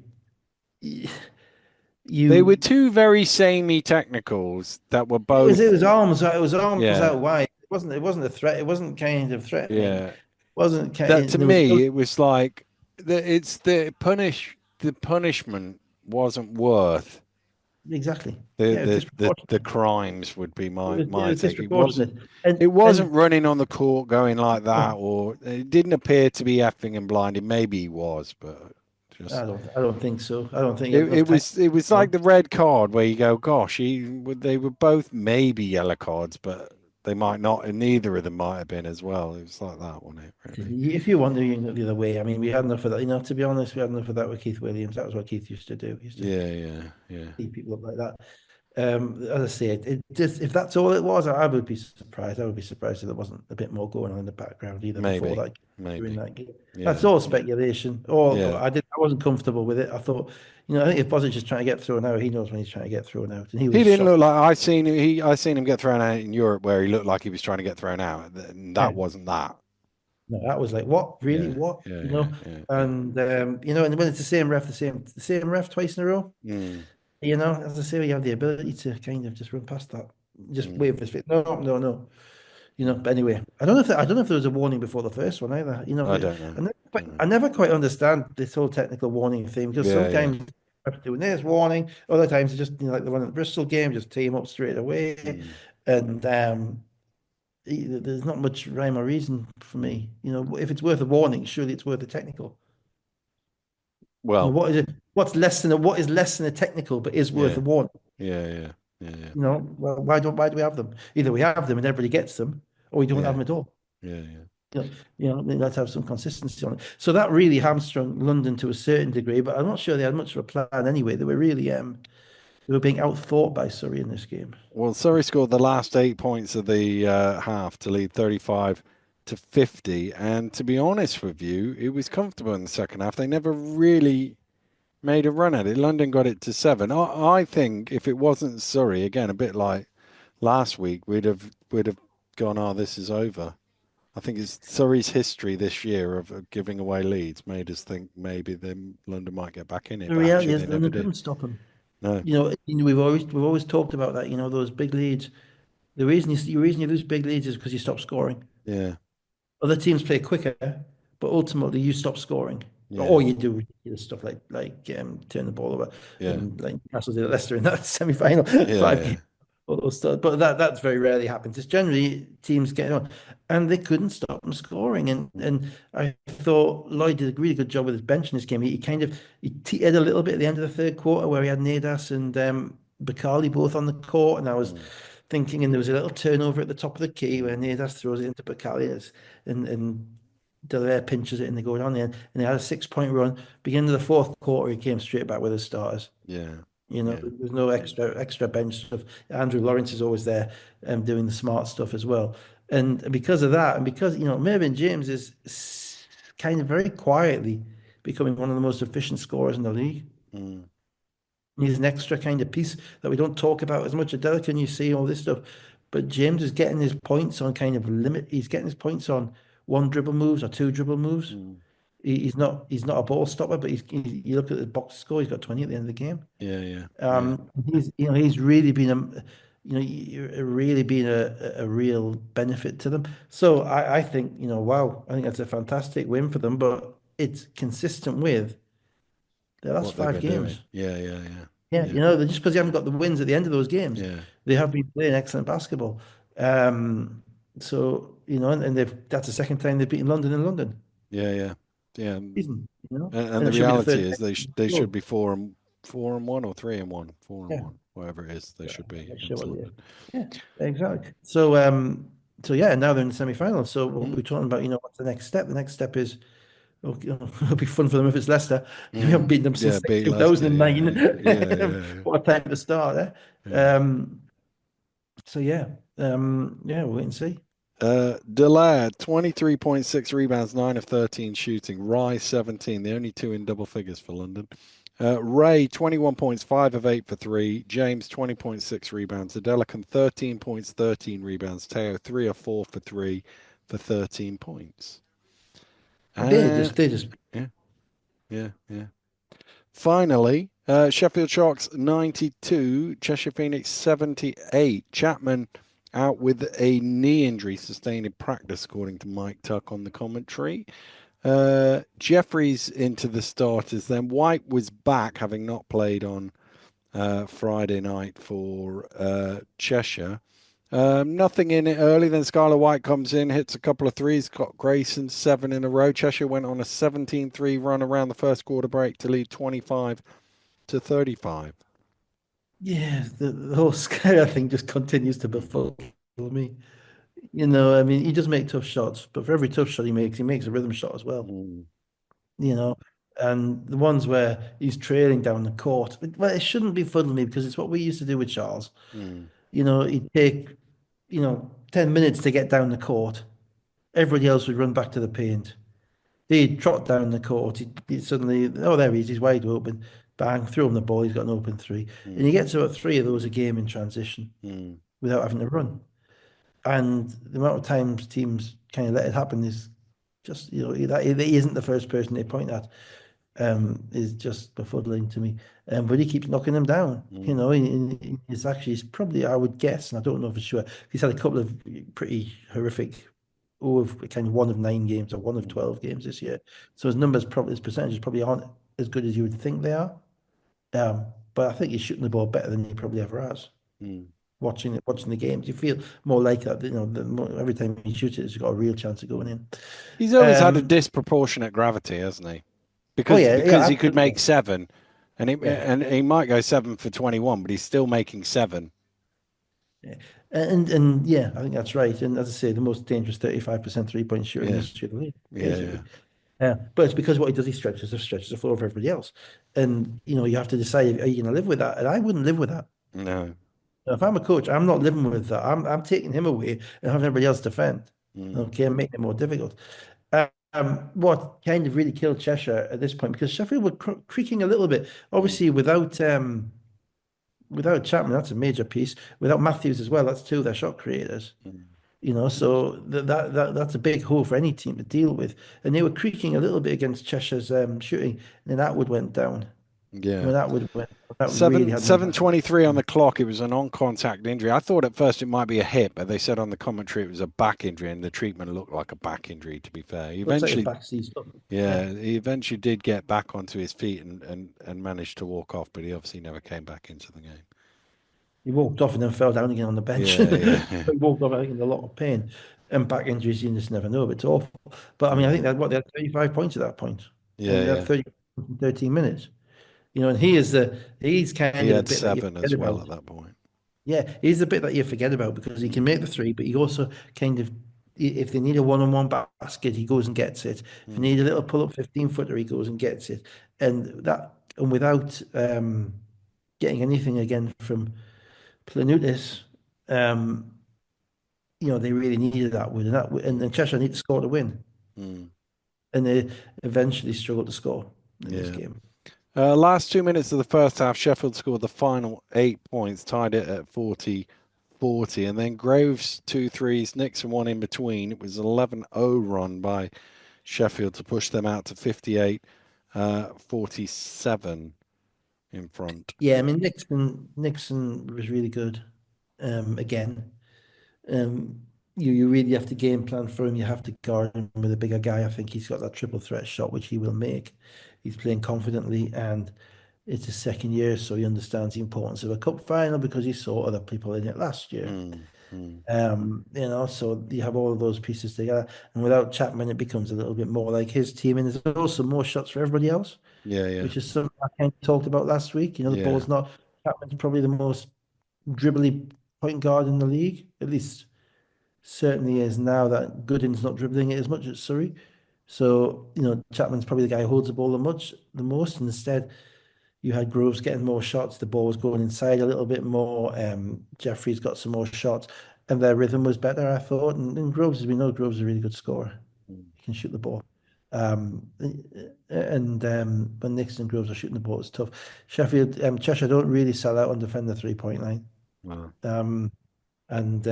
They were you two very samey technicals that were it was it both, was arms it was arms yeah, out wide. It wasn't a threat. It wasn't kind of threatening. It yeah. wasn't That kind. to There was no me, it was like the punishment wasn't worth exactly. the Yeah, it was the the, the disproportionate. crimes would be It my was take. disproportionate, It wasn't and running on the court going like that, no, or it didn't appear to be effing and blinding. Maybe he was, but just I don't think so. I don't think it, enough it time. was it was like the red card where you go, gosh, they were both maybe yellow cards, but they might not, and neither of them might have been as well. It was like that, wasn't it? Really? If you want to, you can go the other way. I mean, we had enough of that. To be honest, we had enough of that with Keith Williams. That was what Keith used to do. He used to Yeah, yeah, yeah. beat people up like that. As I say, it just if that's all it was, I would be surprised. I would be surprised if there wasn't a bit more going on in the background either before Maybe, that during maybe. that game. That's Yeah, all yeah, speculation. All, but yeah. I wasn't comfortable with it. I thought, I think if Bozic's just trying to get thrown out, he knows when he's trying to get thrown out, and he He was didn't look shocked. like I seen him get thrown out in Europe where he looked like he was trying to get thrown out. And that Yeah. wasn't that. No, that was like, what? Really? Yeah, What? yeah, yeah, yeah, yeah. And when it's the same ref twice in a row. Mm, As I say, you have the ability to kind of just run past that. Just mm. wait for it. No, no, no. But anyway, I don't know if there was a warning before the first one either. I don't know. Don't know. I never quite understand this whole technical warning thing because Yeah, yeah. sometimes they're doing this warning, other times it's just like the one at the Bristol game, just tee him up straight away, Mm. and there's not much rhyme or reason for me. If it's worth a warning, surely it's worth a technical. Well, What is it? What is less than a technical but is worth yeah, a warning? yeah, yeah, yeah, yeah, Well, why do we have them? Either we have them and everybody gets them, or we don't have yeah, them at all. yeah, yeah. Let's have some consistency on it. So that really hamstrung London to a certain degree, but I'm not sure they had much of a plan anyway. They were being outthought by Surrey in this game. Well, Surrey scored the last 8 points of the half to lead 35-50. And to be honest with you, it was comfortable in the second half. They never really made a run at it. London got it to 7. I think if it wasn't Surrey, again, a bit like last week, we'd have gone, oh, this is over. I think it's Surrey's history this year of giving away leads made us think maybe then London might get back in it, The but reality actually is they never London did. couldn't stop them. No. We've always talked about that. Those big leads. The reason you lose big leads is because you stop scoring. Yeah. Other teams play quicker, but ultimately you stop scoring, Yeah. or you do ridiculous stuff like turn the ball over, Yeah. and like Newcastle did at Leicester in that semi-final Yeah. five Yeah. game. All those stuff. But that's very rarely happens. It's generally teams getting on, and they couldn't stop them scoring. And I thought Lloyd did a really good job with his bench in this game. He kind of he teetered a little bit at the end of the third quarter where he had Nadas and Bakali both on the court, and I was Mm. thinking, and there was a little turnover at the top of the key where Nadas throws it into Bakali, and Delaire pinches it and they go down there, and they had a 6 point run. Beginning of the fourth quarter, he came straight back with his starters. Yeah. Yeah. There's no extra bench stuff. Andrew Lawrence is always there, doing the smart stuff as well. And because of that, and because Mervyn James is kind of very quietly becoming one of the most efficient scorers in the league. Mm. He's an extra kind of piece that we don't talk about as much. Adela, can you see all this stuff? But James is getting his points on kind of limit. He's getting his points on one dribble moves or two dribble moves. Mm. He's not a ball stopper, but you look at the box score, he's got 20 at the end of the game. Yeah. Yeah. Yeah. He's really been really been a real benefit to them. So I think, wow, I think that's a fantastic win for them, but it's consistent with the last What they've five been doing. games. Yeah. Yeah. Yeah. Yeah, Yeah. just because they haven't got the wins at the end of those games, Yeah. they have been playing excellent basketball. Um, and that's the second time they've beaten London in London Yeah. Yeah. Yeah. season, And and the it should be the reality third is time. they should be 4-1 or 3-1, four and Yeah, one, whatever it is. They should I'm be not sure into what it is. London. Yeah, exactly. So yeah, and now they're in the semi-final. So Mm. we're talking about, what's the next step? The next step is, okay, it'll be fun for them if it's Leicester. We haven't Mm. beaten them Yeah, since like beat Leicester. 2009. Yeah. Yeah. Yeah. What a time to start, eh? Yeah. So yeah, we'll wait and see. Delaire, 23.6 rebounds, 9 of 13 shooting. Rye, 17, the only two in double figures for London. Ray, 21 points, 5 of 8 for 3. James, 20.6 rebounds. Adelican, 13 points, 13 rebounds. Teo, 3 of 4 for 3 for 13 points. They Uh, just, they just, yeah, yeah, yeah. Finally, Sheffield Sharks 92, Cheshire Phoenix 78. Chapman out with a knee injury sustained in practice, according to Mike Tuck on the commentary. Jeffries into the starters. Then White was back, having not played on Friday night for Cheshire. Nothing in it early. Then Skylar White comes in, hits a couple of threes, got Grayson 7 in a row. Cheshire went on a 17-3 run around the first quarter break to lead 25-35. yeah, the whole Skylar thing just continues to befuddle me. I mean, he does make tough shots, but for every tough shot he makes a rhythm shot as well. Mm, You know, and the ones where he's trailing down the court, well, it shouldn't be fuddling me because it's what we used to do with Charles. mm, He'd take, 10 minutes to get down the court. Everybody else would run back to the paint. He'd trot down the court. He'd suddenly, oh, there he is. He's wide open. Bang, throw him the ball. He's got an open three. And he mm, gets about three of those a game in transition mm, without having to run. And the amount of times teams kind of let it happen is just, he isn't the first person they point at, is just befuddling to me. But he keeps knocking them down. mm, He's probably, I would guess, and I don't know for sure, he's had a couple of pretty horrific, kind of one of 9 games or one of mm, 12 games this year. So his percentages probably aren't as good as you would think they are. But I think he's shooting the ball better than he probably ever has. mm. Watching the games, you feel more like that. Every time he shoots it, he's got a real chance of going in. He's always had a Um, disproportionate gravity, hasn't he? oh Because yeah, yeah, because he could make absolutely. seven, Yeah. and he might go 7 for 21, but he's still making seven. Yeah. And yeah, I think that's right. And as I say, the most dangerous 35% three-point shooter in the Yeah, history of the league, yeah, yeah. basically. But it's because what he does, he stretches the floor for everybody else. And you have to decide, are you going to live with that? And I wouldn't live with that. No. If I'm a coach, I'm not living with that. I'm taking him away and having everybody else defend. Mm, Okay, and making it more difficult. What kind of really killed Cheshire at this point, because Sheffield were creaking a little bit, mm, obviously without Chapman, that's a major piece. Without Matthews as well, that's two of their shot creators. mm. So that's a big hole for any team to deal with. And they were creaking a little bit against Cheshire's shooting, and then Atwood went down. Yeah. When Atwood went, that really Seven had an seven impact. 23 on the clock. It was an on-contact injury. I thought at first it might be a hip, but they said on the commentary it was a back injury, and the treatment looked like a back injury. To be fair, Looks like his back sees up. Yeah. he eventually did get back onto his feet and managed to walk off, but he obviously never came back into the game. He walked off and then fell down again on the bench. Yeah, yeah, yeah, He walked off, I think, in a lot of pain. And back injuries, you just never know, but it's awful. But I mean, I think yeah, they had 35 points at that point, yeah, and they had yeah. 30, 13 minutes. And he's He kind of the had bit that you seven forget as well about. at that point. Yeah, he's the bit that you forget about because he can Mm, make the three, but he also kind of, if they need a one-on-one basket, he goes and gets it. If they mm, need a little pull-up 15-footer, he goes and gets it. And without getting anything again from Planutis, um, they really needed that win, and mm, Cheshire need to score to win, mm. and they eventually struggled to score in this Yeah. game. Last 2 minutes of the first half, Sheffield scored the final 8 points, tied it at 40-40. And then Groves, two threes, Nixon one in between. It was an 11-0 run by Sheffield to push them out to 58, 47 in front. Yeah, I mean Nixon was really good. Again, um, you really have to game plan for him. You have to guard him with a bigger guy. I think he's got that triple threat shot, which he will make. He's playing confidently, and it's his second year, so he understands the importance of a cup final because he saw other people in it last year. Mm, mm. So you have all of those pieces together, and without Chapman, it becomes a little bit more like his team, and there's also more shots for everybody else, Yeah, yeah, which is something I kind of talked about last week. The yeah. ball's not Chapman's probably the most dribbly point guard in the league, at least certainly is now that Goodin's not dribbling it as much as Surrey. So, Chapman's probably the guy who holds the ball the most. And instead, you had Groves getting more shots. The ball was going inside a little bit more. Jeffrey's got some more shots, and their rhythm was better, I thought. And Groves, as we know, Groves is a really good scorer. Mm. He can shoot the ball. And when Nixon and Groves are shooting the ball, it's tough. Cheshire don't really sell out and defend the 3-point line. Wow. Um, and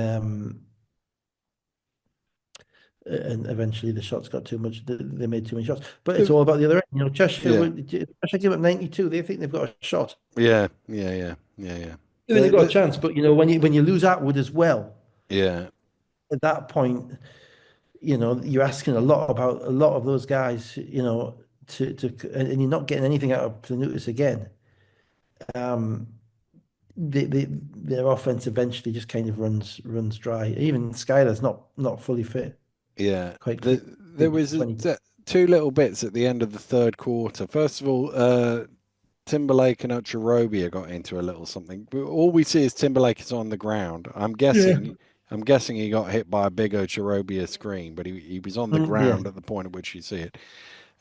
and eventually the shots got too much. They made too many shots. But it's Uh, all about the other end. Yeah, Cheshire give up 92. They think they've got a shot. yeah, yeah, yeah, yeah, yeah. They think they've got a The, chance. But when you lose Atwood as well, yeah, at that point, you're asking a lot about a lot of those guys. And you're not getting anything out of Planutis again. Um, their offense eventually just kind of runs dry. Even Skylar's not fully fit. yeah. Quite clear. There was 20. two little bits at the end of the third quarter. First of all, Timberlake and Ucharobia got into a little something. But all we see is Timberlake is on the ground. I'm Yeah. guessing I'm guessing he got hit by a big Ocherobia screen, but he was on the Yeah, ground at the point at which you see it.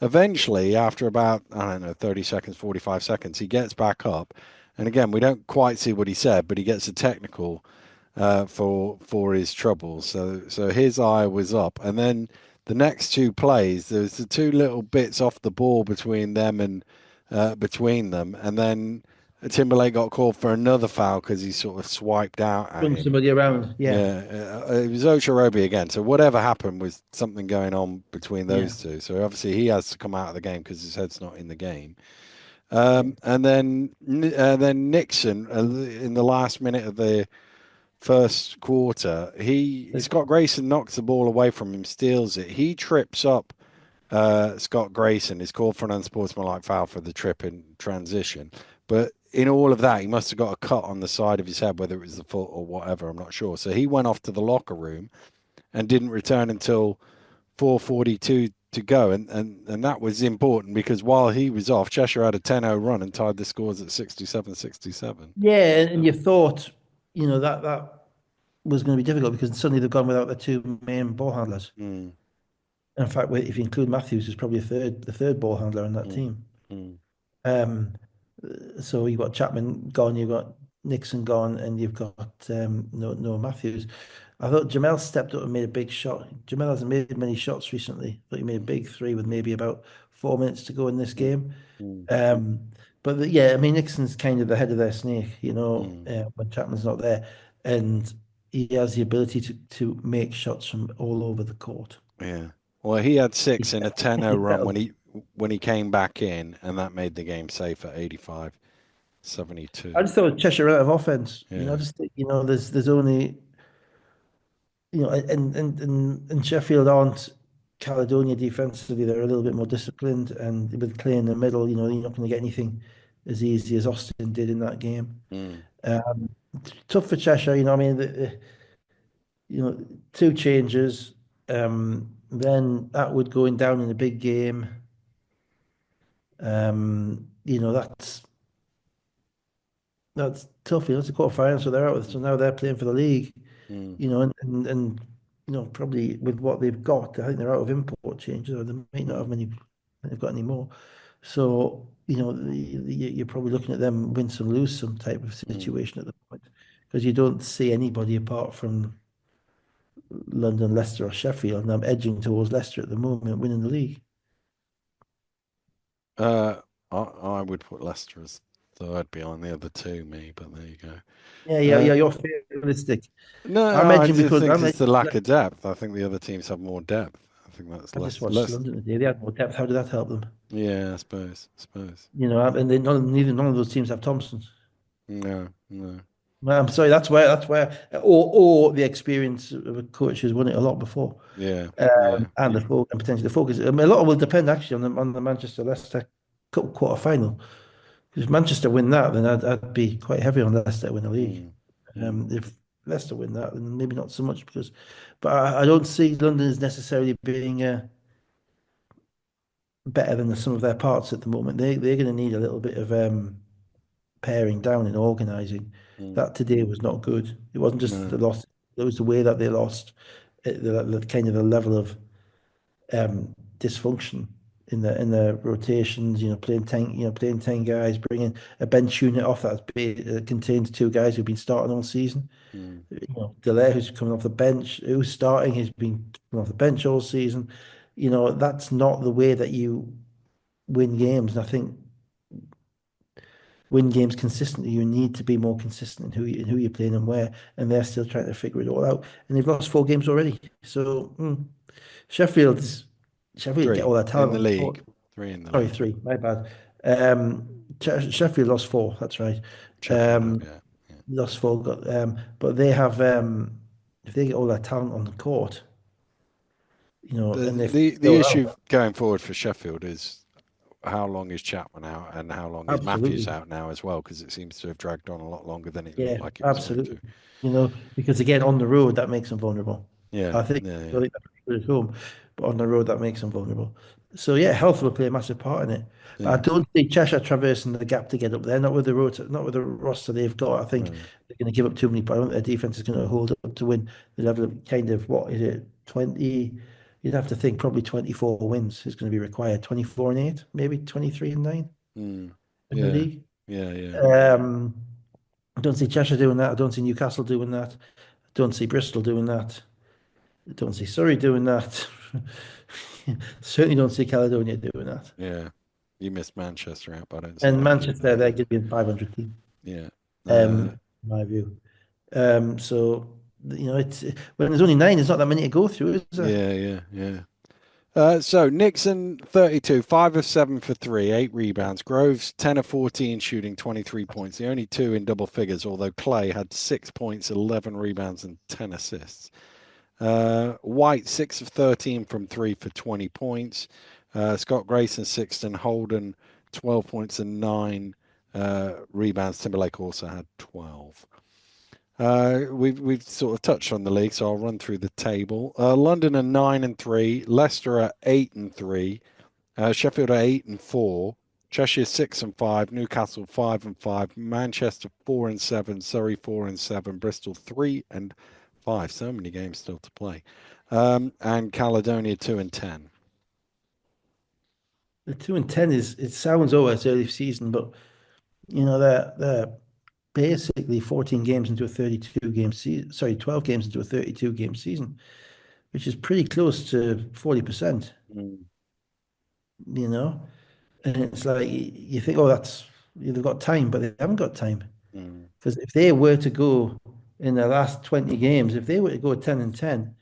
Eventually, after about, I don't know, 30 seconds, 45 seconds, he gets back up. And again, we don't quite see what he said, but he gets a technical for his troubles. So his eye was up, and then the next two plays, there's the two little bits off the ball between them and then Timberlake got called for another foul because he sort of swiped out at swung him. somebody around. Yeah, Yeah, it was Ocherobi again. So whatever happened was something going on between yeah, those two. So obviously he has to come out of the game because his head's not in the game. yeah. And then Nixon in the last minute of the first quarter, he The- Scott Grayson knocks the ball away from him, steals it. He trips up Scott Grayson. Is called for an unsportsmanlike foul for the trip in transition. But in all of that, he must have got a cut on the side of his head, whether it was the foot or whatever. I'm not sure. So he went off to the locker room and didn't return until 4:42 to go, and that was important because while he was off, Cheshire had a 10-0 run and tied the scores at 67-67. yeah, and you thought, that was going to be difficult because suddenly they've gone without their two main ball handlers. Mm, In fact, if you include Matthews, there's probably the third ball handler in that mm, team. mm, Um, so you've got Chapman gone, you've got Nixon gone, and you've got no Matthews. I thought Jamel stepped up and made a big shot. Jamel hasn't made many shots recently, but he made a big three with maybe about 4 minutes to go in this mm, game. mm, But yeah, I mean Nixon's kind of the head of their snake, mm. when Chapman's not there, and he has the ability to make shots from all over the court. Yeah. Well, he had He six in a 10-0 run when settled. he came back in, and that made the game safe at 85-72. I just thought Cheshire out of offense. I Yeah. just think, there's only, and Sheffield aren't Caledonia defensively. They're a little bit more disciplined, and with Clay in the middle, you're not going to get anything as easy as Austin did in that game. Mm, Um, Tough for Cheshire, I mean, two changes. Then Atwood going down in a big game. That's tough. It's a quarterfinal, so they're out. So now they're playing for the league. mm, And probably with what they've got, I think they're out of import changes, or they might not have mm, many. They've got any more. So you're probably looking at them win some, lose some type of mm. situation at the point, because you don't see anybody apart from London, Leicester, or Sheffield, and I'm edging towards Leicester at the moment, winning the league. Uh, I would put Leicester as third behind the other two, me, but there you go. Yeah, yeah, Uh, yeah. You're fatalistic. no, I'm I edging just because think it's the lack of depth. I think the other teams have more depth. I think that's I just less, watched less. London today. They had more depth. How did that help them? Yeah, I suppose. And none of those teams have Thompson. No, no. Well, I'm sorry. That's where, or the experience of a coach who's won it a lot before, Yeah, yeah. and and potentially the focus. I mean, a lot will depend actually on the Manchester Leicester quarter final. If Manchester win that, then I'd be quite heavy on Leicester to win the league. Mm, mm, If Leicester win that, then maybe not so much but I don't see London as necessarily being better than the sum of their parts at the moment. They're going to need a little bit of paring down and organising. mm. That today was not good. It wasn't just the No. loss; it was the way that they lost. The kind of the level of dysfunction in the rotations. Playing 10 guys, bringing a bench unit off that contains two guys who've been starting all season. Mm, Delaire, who's coming off the bench, who's starting, he's been coming off the bench all season. That's not the way that you win games. And I think win games consistently, you need to be more consistent in who you're playing and where. And they're still trying to figure it all out. And they've lost 4 games already. So Sheffield's Sheffield get three all their in talent the on the court. league. Three in the Sorry, league. three. My bad. Sheffield lost 4. That's right. Sheffield have, Um, yeah. Yeah. Lost 4. But they have. If they get all their talent on the court, The, and if the the go issue out, going forward for Sheffield is how long is Chapman out and how long is Matthews absolutely. out now as well, because it seems to have dragged on a lot longer than it looked Yeah, like it was going absolutely. to. Because again, on the road, that makes them vulnerable. Yeah, I think yeah, I yeah. think that's good at home, but on the road, that makes them vulnerable. So yeah, health will play a massive part in it. But I Yeah. don't see Cheshire traversing the gap to get up there. Not with the not with the roster they've got. I think No. they're going to give up too many points. I don't think their defense is going to hold up to win the level of kind of what is it, 20? You'd have to think probably 24 wins is going to be required. 24 and 8, maybe 23 and 9 Mm. in the Yeah. league. Yeah. Yeah. Um, I don't see Cheshire doing that. I don't see Newcastle doing that. I don't see Bristol doing that. I don't see Surrey doing that. Certainly don't see Caledonia doing that. Yeah. You missed Manchester out, but I don't see And them either. Manchester, they're going to be a 500 team, Yeah. in my view. So, it's when there's only nine, there's not that many to go through, is there? Yeah. Yeah. Yeah. So Nixon 32, 5 of 7 for three, 8 rebounds. Groves 10 of 14 shooting 23 points. The only two in double figures, although Clay had 6 points, 11 rebounds, and 10 assists. White 6 of 13 from three for 20 points. Scott Grayson, Sixton, Holden 12 points and 9 rebounds. Timberlake also had 12. We've sort of touched on the league, so I'll run through the table. London are 9 and 3, Leicester are 8 and 3, Sheffield are 8 and 4, Cheshire 6 and 5, Newcastle 5 and 5, Manchester 4 and 7, Surrey 4 and 7, Bristol 3 and 5. So many games still to play, and Caledonia 2 and 10. The 2 and 10 is, it sounds always early season, but they're basically 14 games into a 32 game season. Sorry, 12 games into a 32 game season, which is pretty close to 40%, Mm, you know? And it's like you think, oh, they've got time, but they haven't got time. mm, Because if they were to go in the last 20 games, if they were to go 10 and 10,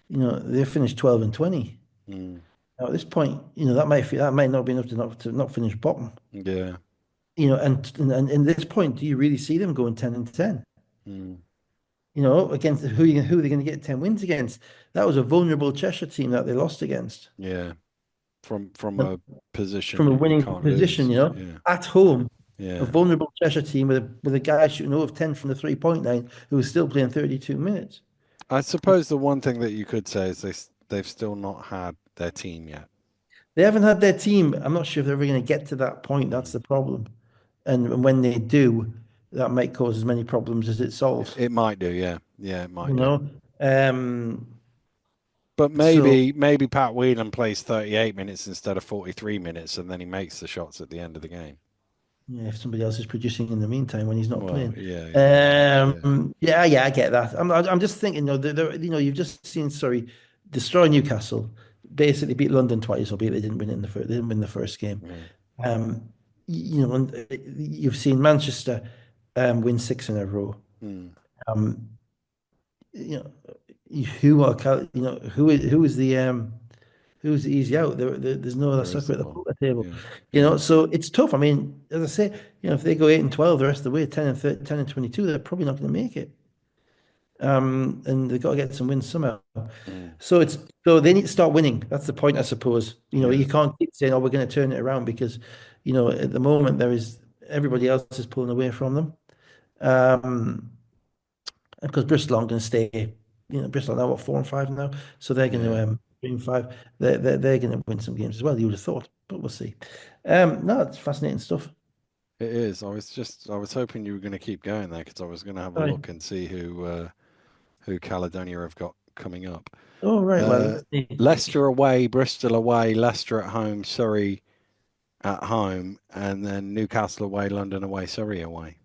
they finished 12 and 20. mm, Now at this point, that might not be enough to not finish bottom. yeah. And at this point, do you really see them going 10 and 10? Mm, Against who are they going to get 10 wins against? That was a vulnerable Cheshire team that they lost against. yeah. From And a position from a that you winning can't position, lose. Yeah. at home, a Yeah. vulnerable Cheshire team with a guy shooting over 10 from the 3-point line who was still playing 32 minutes. I suppose the one thing that you could say is they've still not had their team yet. They haven't had their team. I'm not sure if they're ever going to get to that point. That's Mm. the problem. And when they do, that might cause as many problems as it It, solves. it might do, yeah, yeah, it You might do. know, um, But so maybe Pat Whelan plays 38 minutes instead of 43 minutes, and then he makes the shots at the end of the game. yeah, if somebody else is producing in the meantime when he's not Well, playing. yeah, yeah, yeah, Yeah, yeah, I get that. I'm just thinking, you've just seen Surrey destroy Newcastle, basically beat London twice, albeit they didn't win it in the first, they didn't win the first game. yeah. And you've seen Manchester win six in a row. Mm. Um, you know, who's the easy out? There's no other There sucker at isn't the one. poker table. Yeah, yeah, So it's tough. I mean, as I say, if they go 8 and 12 the rest of the way, 10 and 30, 10 and 22, they're probably not going to make it. And they've got to get some wins somehow. mm. So they need to start winning. That's the point, I suppose. Yeah, You can't keep saying, "Oh, we're going to turn it around," because at the moment everybody else is pulling away from them. Um, because Bristol aren't going to stay. Bristol are now what 4 and 5 now, so they're going yeah. to 3 and 5. They're going to win some games as well. You would have thought, but we'll see. No, it's fascinating stuff. It is. I was hoping you were going to keep going there because I was going to have a Right. look and see who Caledonia have got coming up. Oh, right. Well, Uh, let's see. Leicester away, Bristol away, Leicester at home, Surrey at home, and then Newcastle away, London away, Surrey away.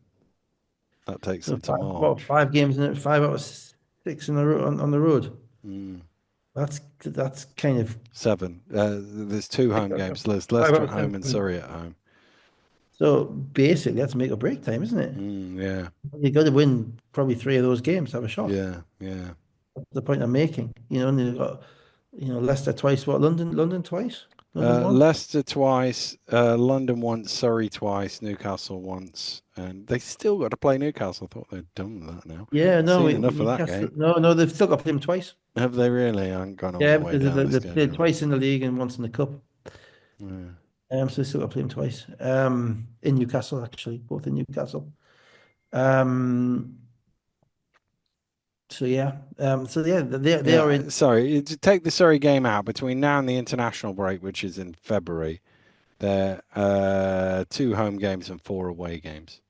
That takes So them to what, March. 5 games in it, 5 out of 6 in a row on the road. Mm. That's kind of 7. There's two home games. There's five Leicester out at of home and seven. Surrey at home. So basically, that's make or break time, isn't it? Yeah, You got to win probably 3 of those games to have a shot. yeah, yeah. That's the point I'm making. And you've got, Leicester twice, what, London twice? London once? Leicester twice, London once, Surrey twice, Newcastle once, and they still got to play Newcastle. I thought they'd done that now. Yeah, no, Seen enough of that Newcastle. game. No, they've still got to play them twice. Have they really? I haven't gone all Yeah, the way because down the they played schedule. twice in the league and once in the cup. Yeah. So they still got to play them twice. In Newcastle, actually, both in Newcastle. Um, So yeah, they are in. Yeah, sorry, to take the Surrey game out between now and the international break, which is in February. There two home games and four away games.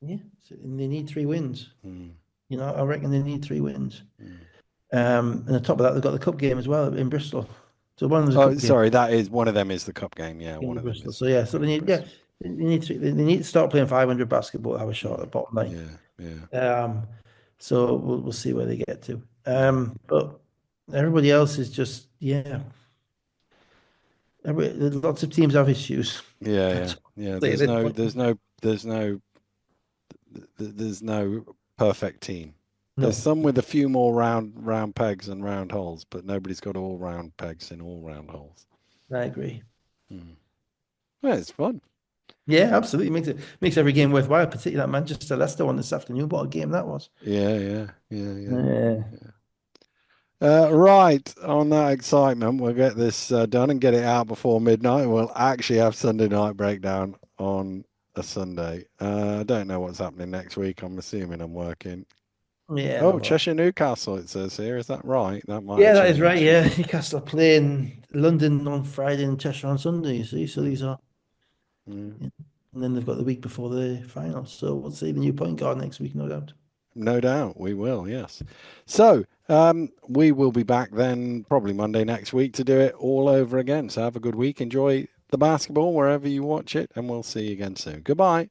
Yeah, so, and they need 3 wins. Mm, I reckon they need 3 wins. mm. And on top of that, they've got the cup game as well in Bristol. So one of them's a Oh, cup game sorry, that is one of them is the cup game. Yeah, one in of them Bristol. is So yeah, so home to Bristol. they need to start playing 500 basketball, have a shot Mm, at bottom line. yeah, yeah, Um, so we'll see where they get to. yeah, But everybody else is just lots of teams have issues. yeah, yeah, That's what yeah. I'll say at this point. There's no perfect team. There's No, some with a few more round pegs and round holes, but nobody's got all round pegs in all round holes. I agree. Mm. Well, it's fun. Yeah, absolutely makes every game worthwhile, particularly that Manchester Leicester one this afternoon. What a game that was. Yeah, yeah, yeah, yeah. Yeah. Yeah. Right, on that excitement, we'll get this done and get it out before midnight. We'll actually have Sunday night breakdown on a Sunday. I don't know what's happening next week. I'm assuming I'm working. Yeah, Oh, well. Cheshire Newcastle, it says here. Is that right? That might have Yeah, that is right. changed. Yeah, Newcastle are playing London on Friday and Cheshire on Sunday, you see. So these Mm, are, mm. yeah. And then they've got the week before the final. So we'll see the new point guard next week, no doubt. No doubt, we will. Yes. So we will be back then, probably Monday next week, to do it all over again. So have a good week. Enjoy the basketball wherever you watch it, and we'll see you again soon. Goodbye.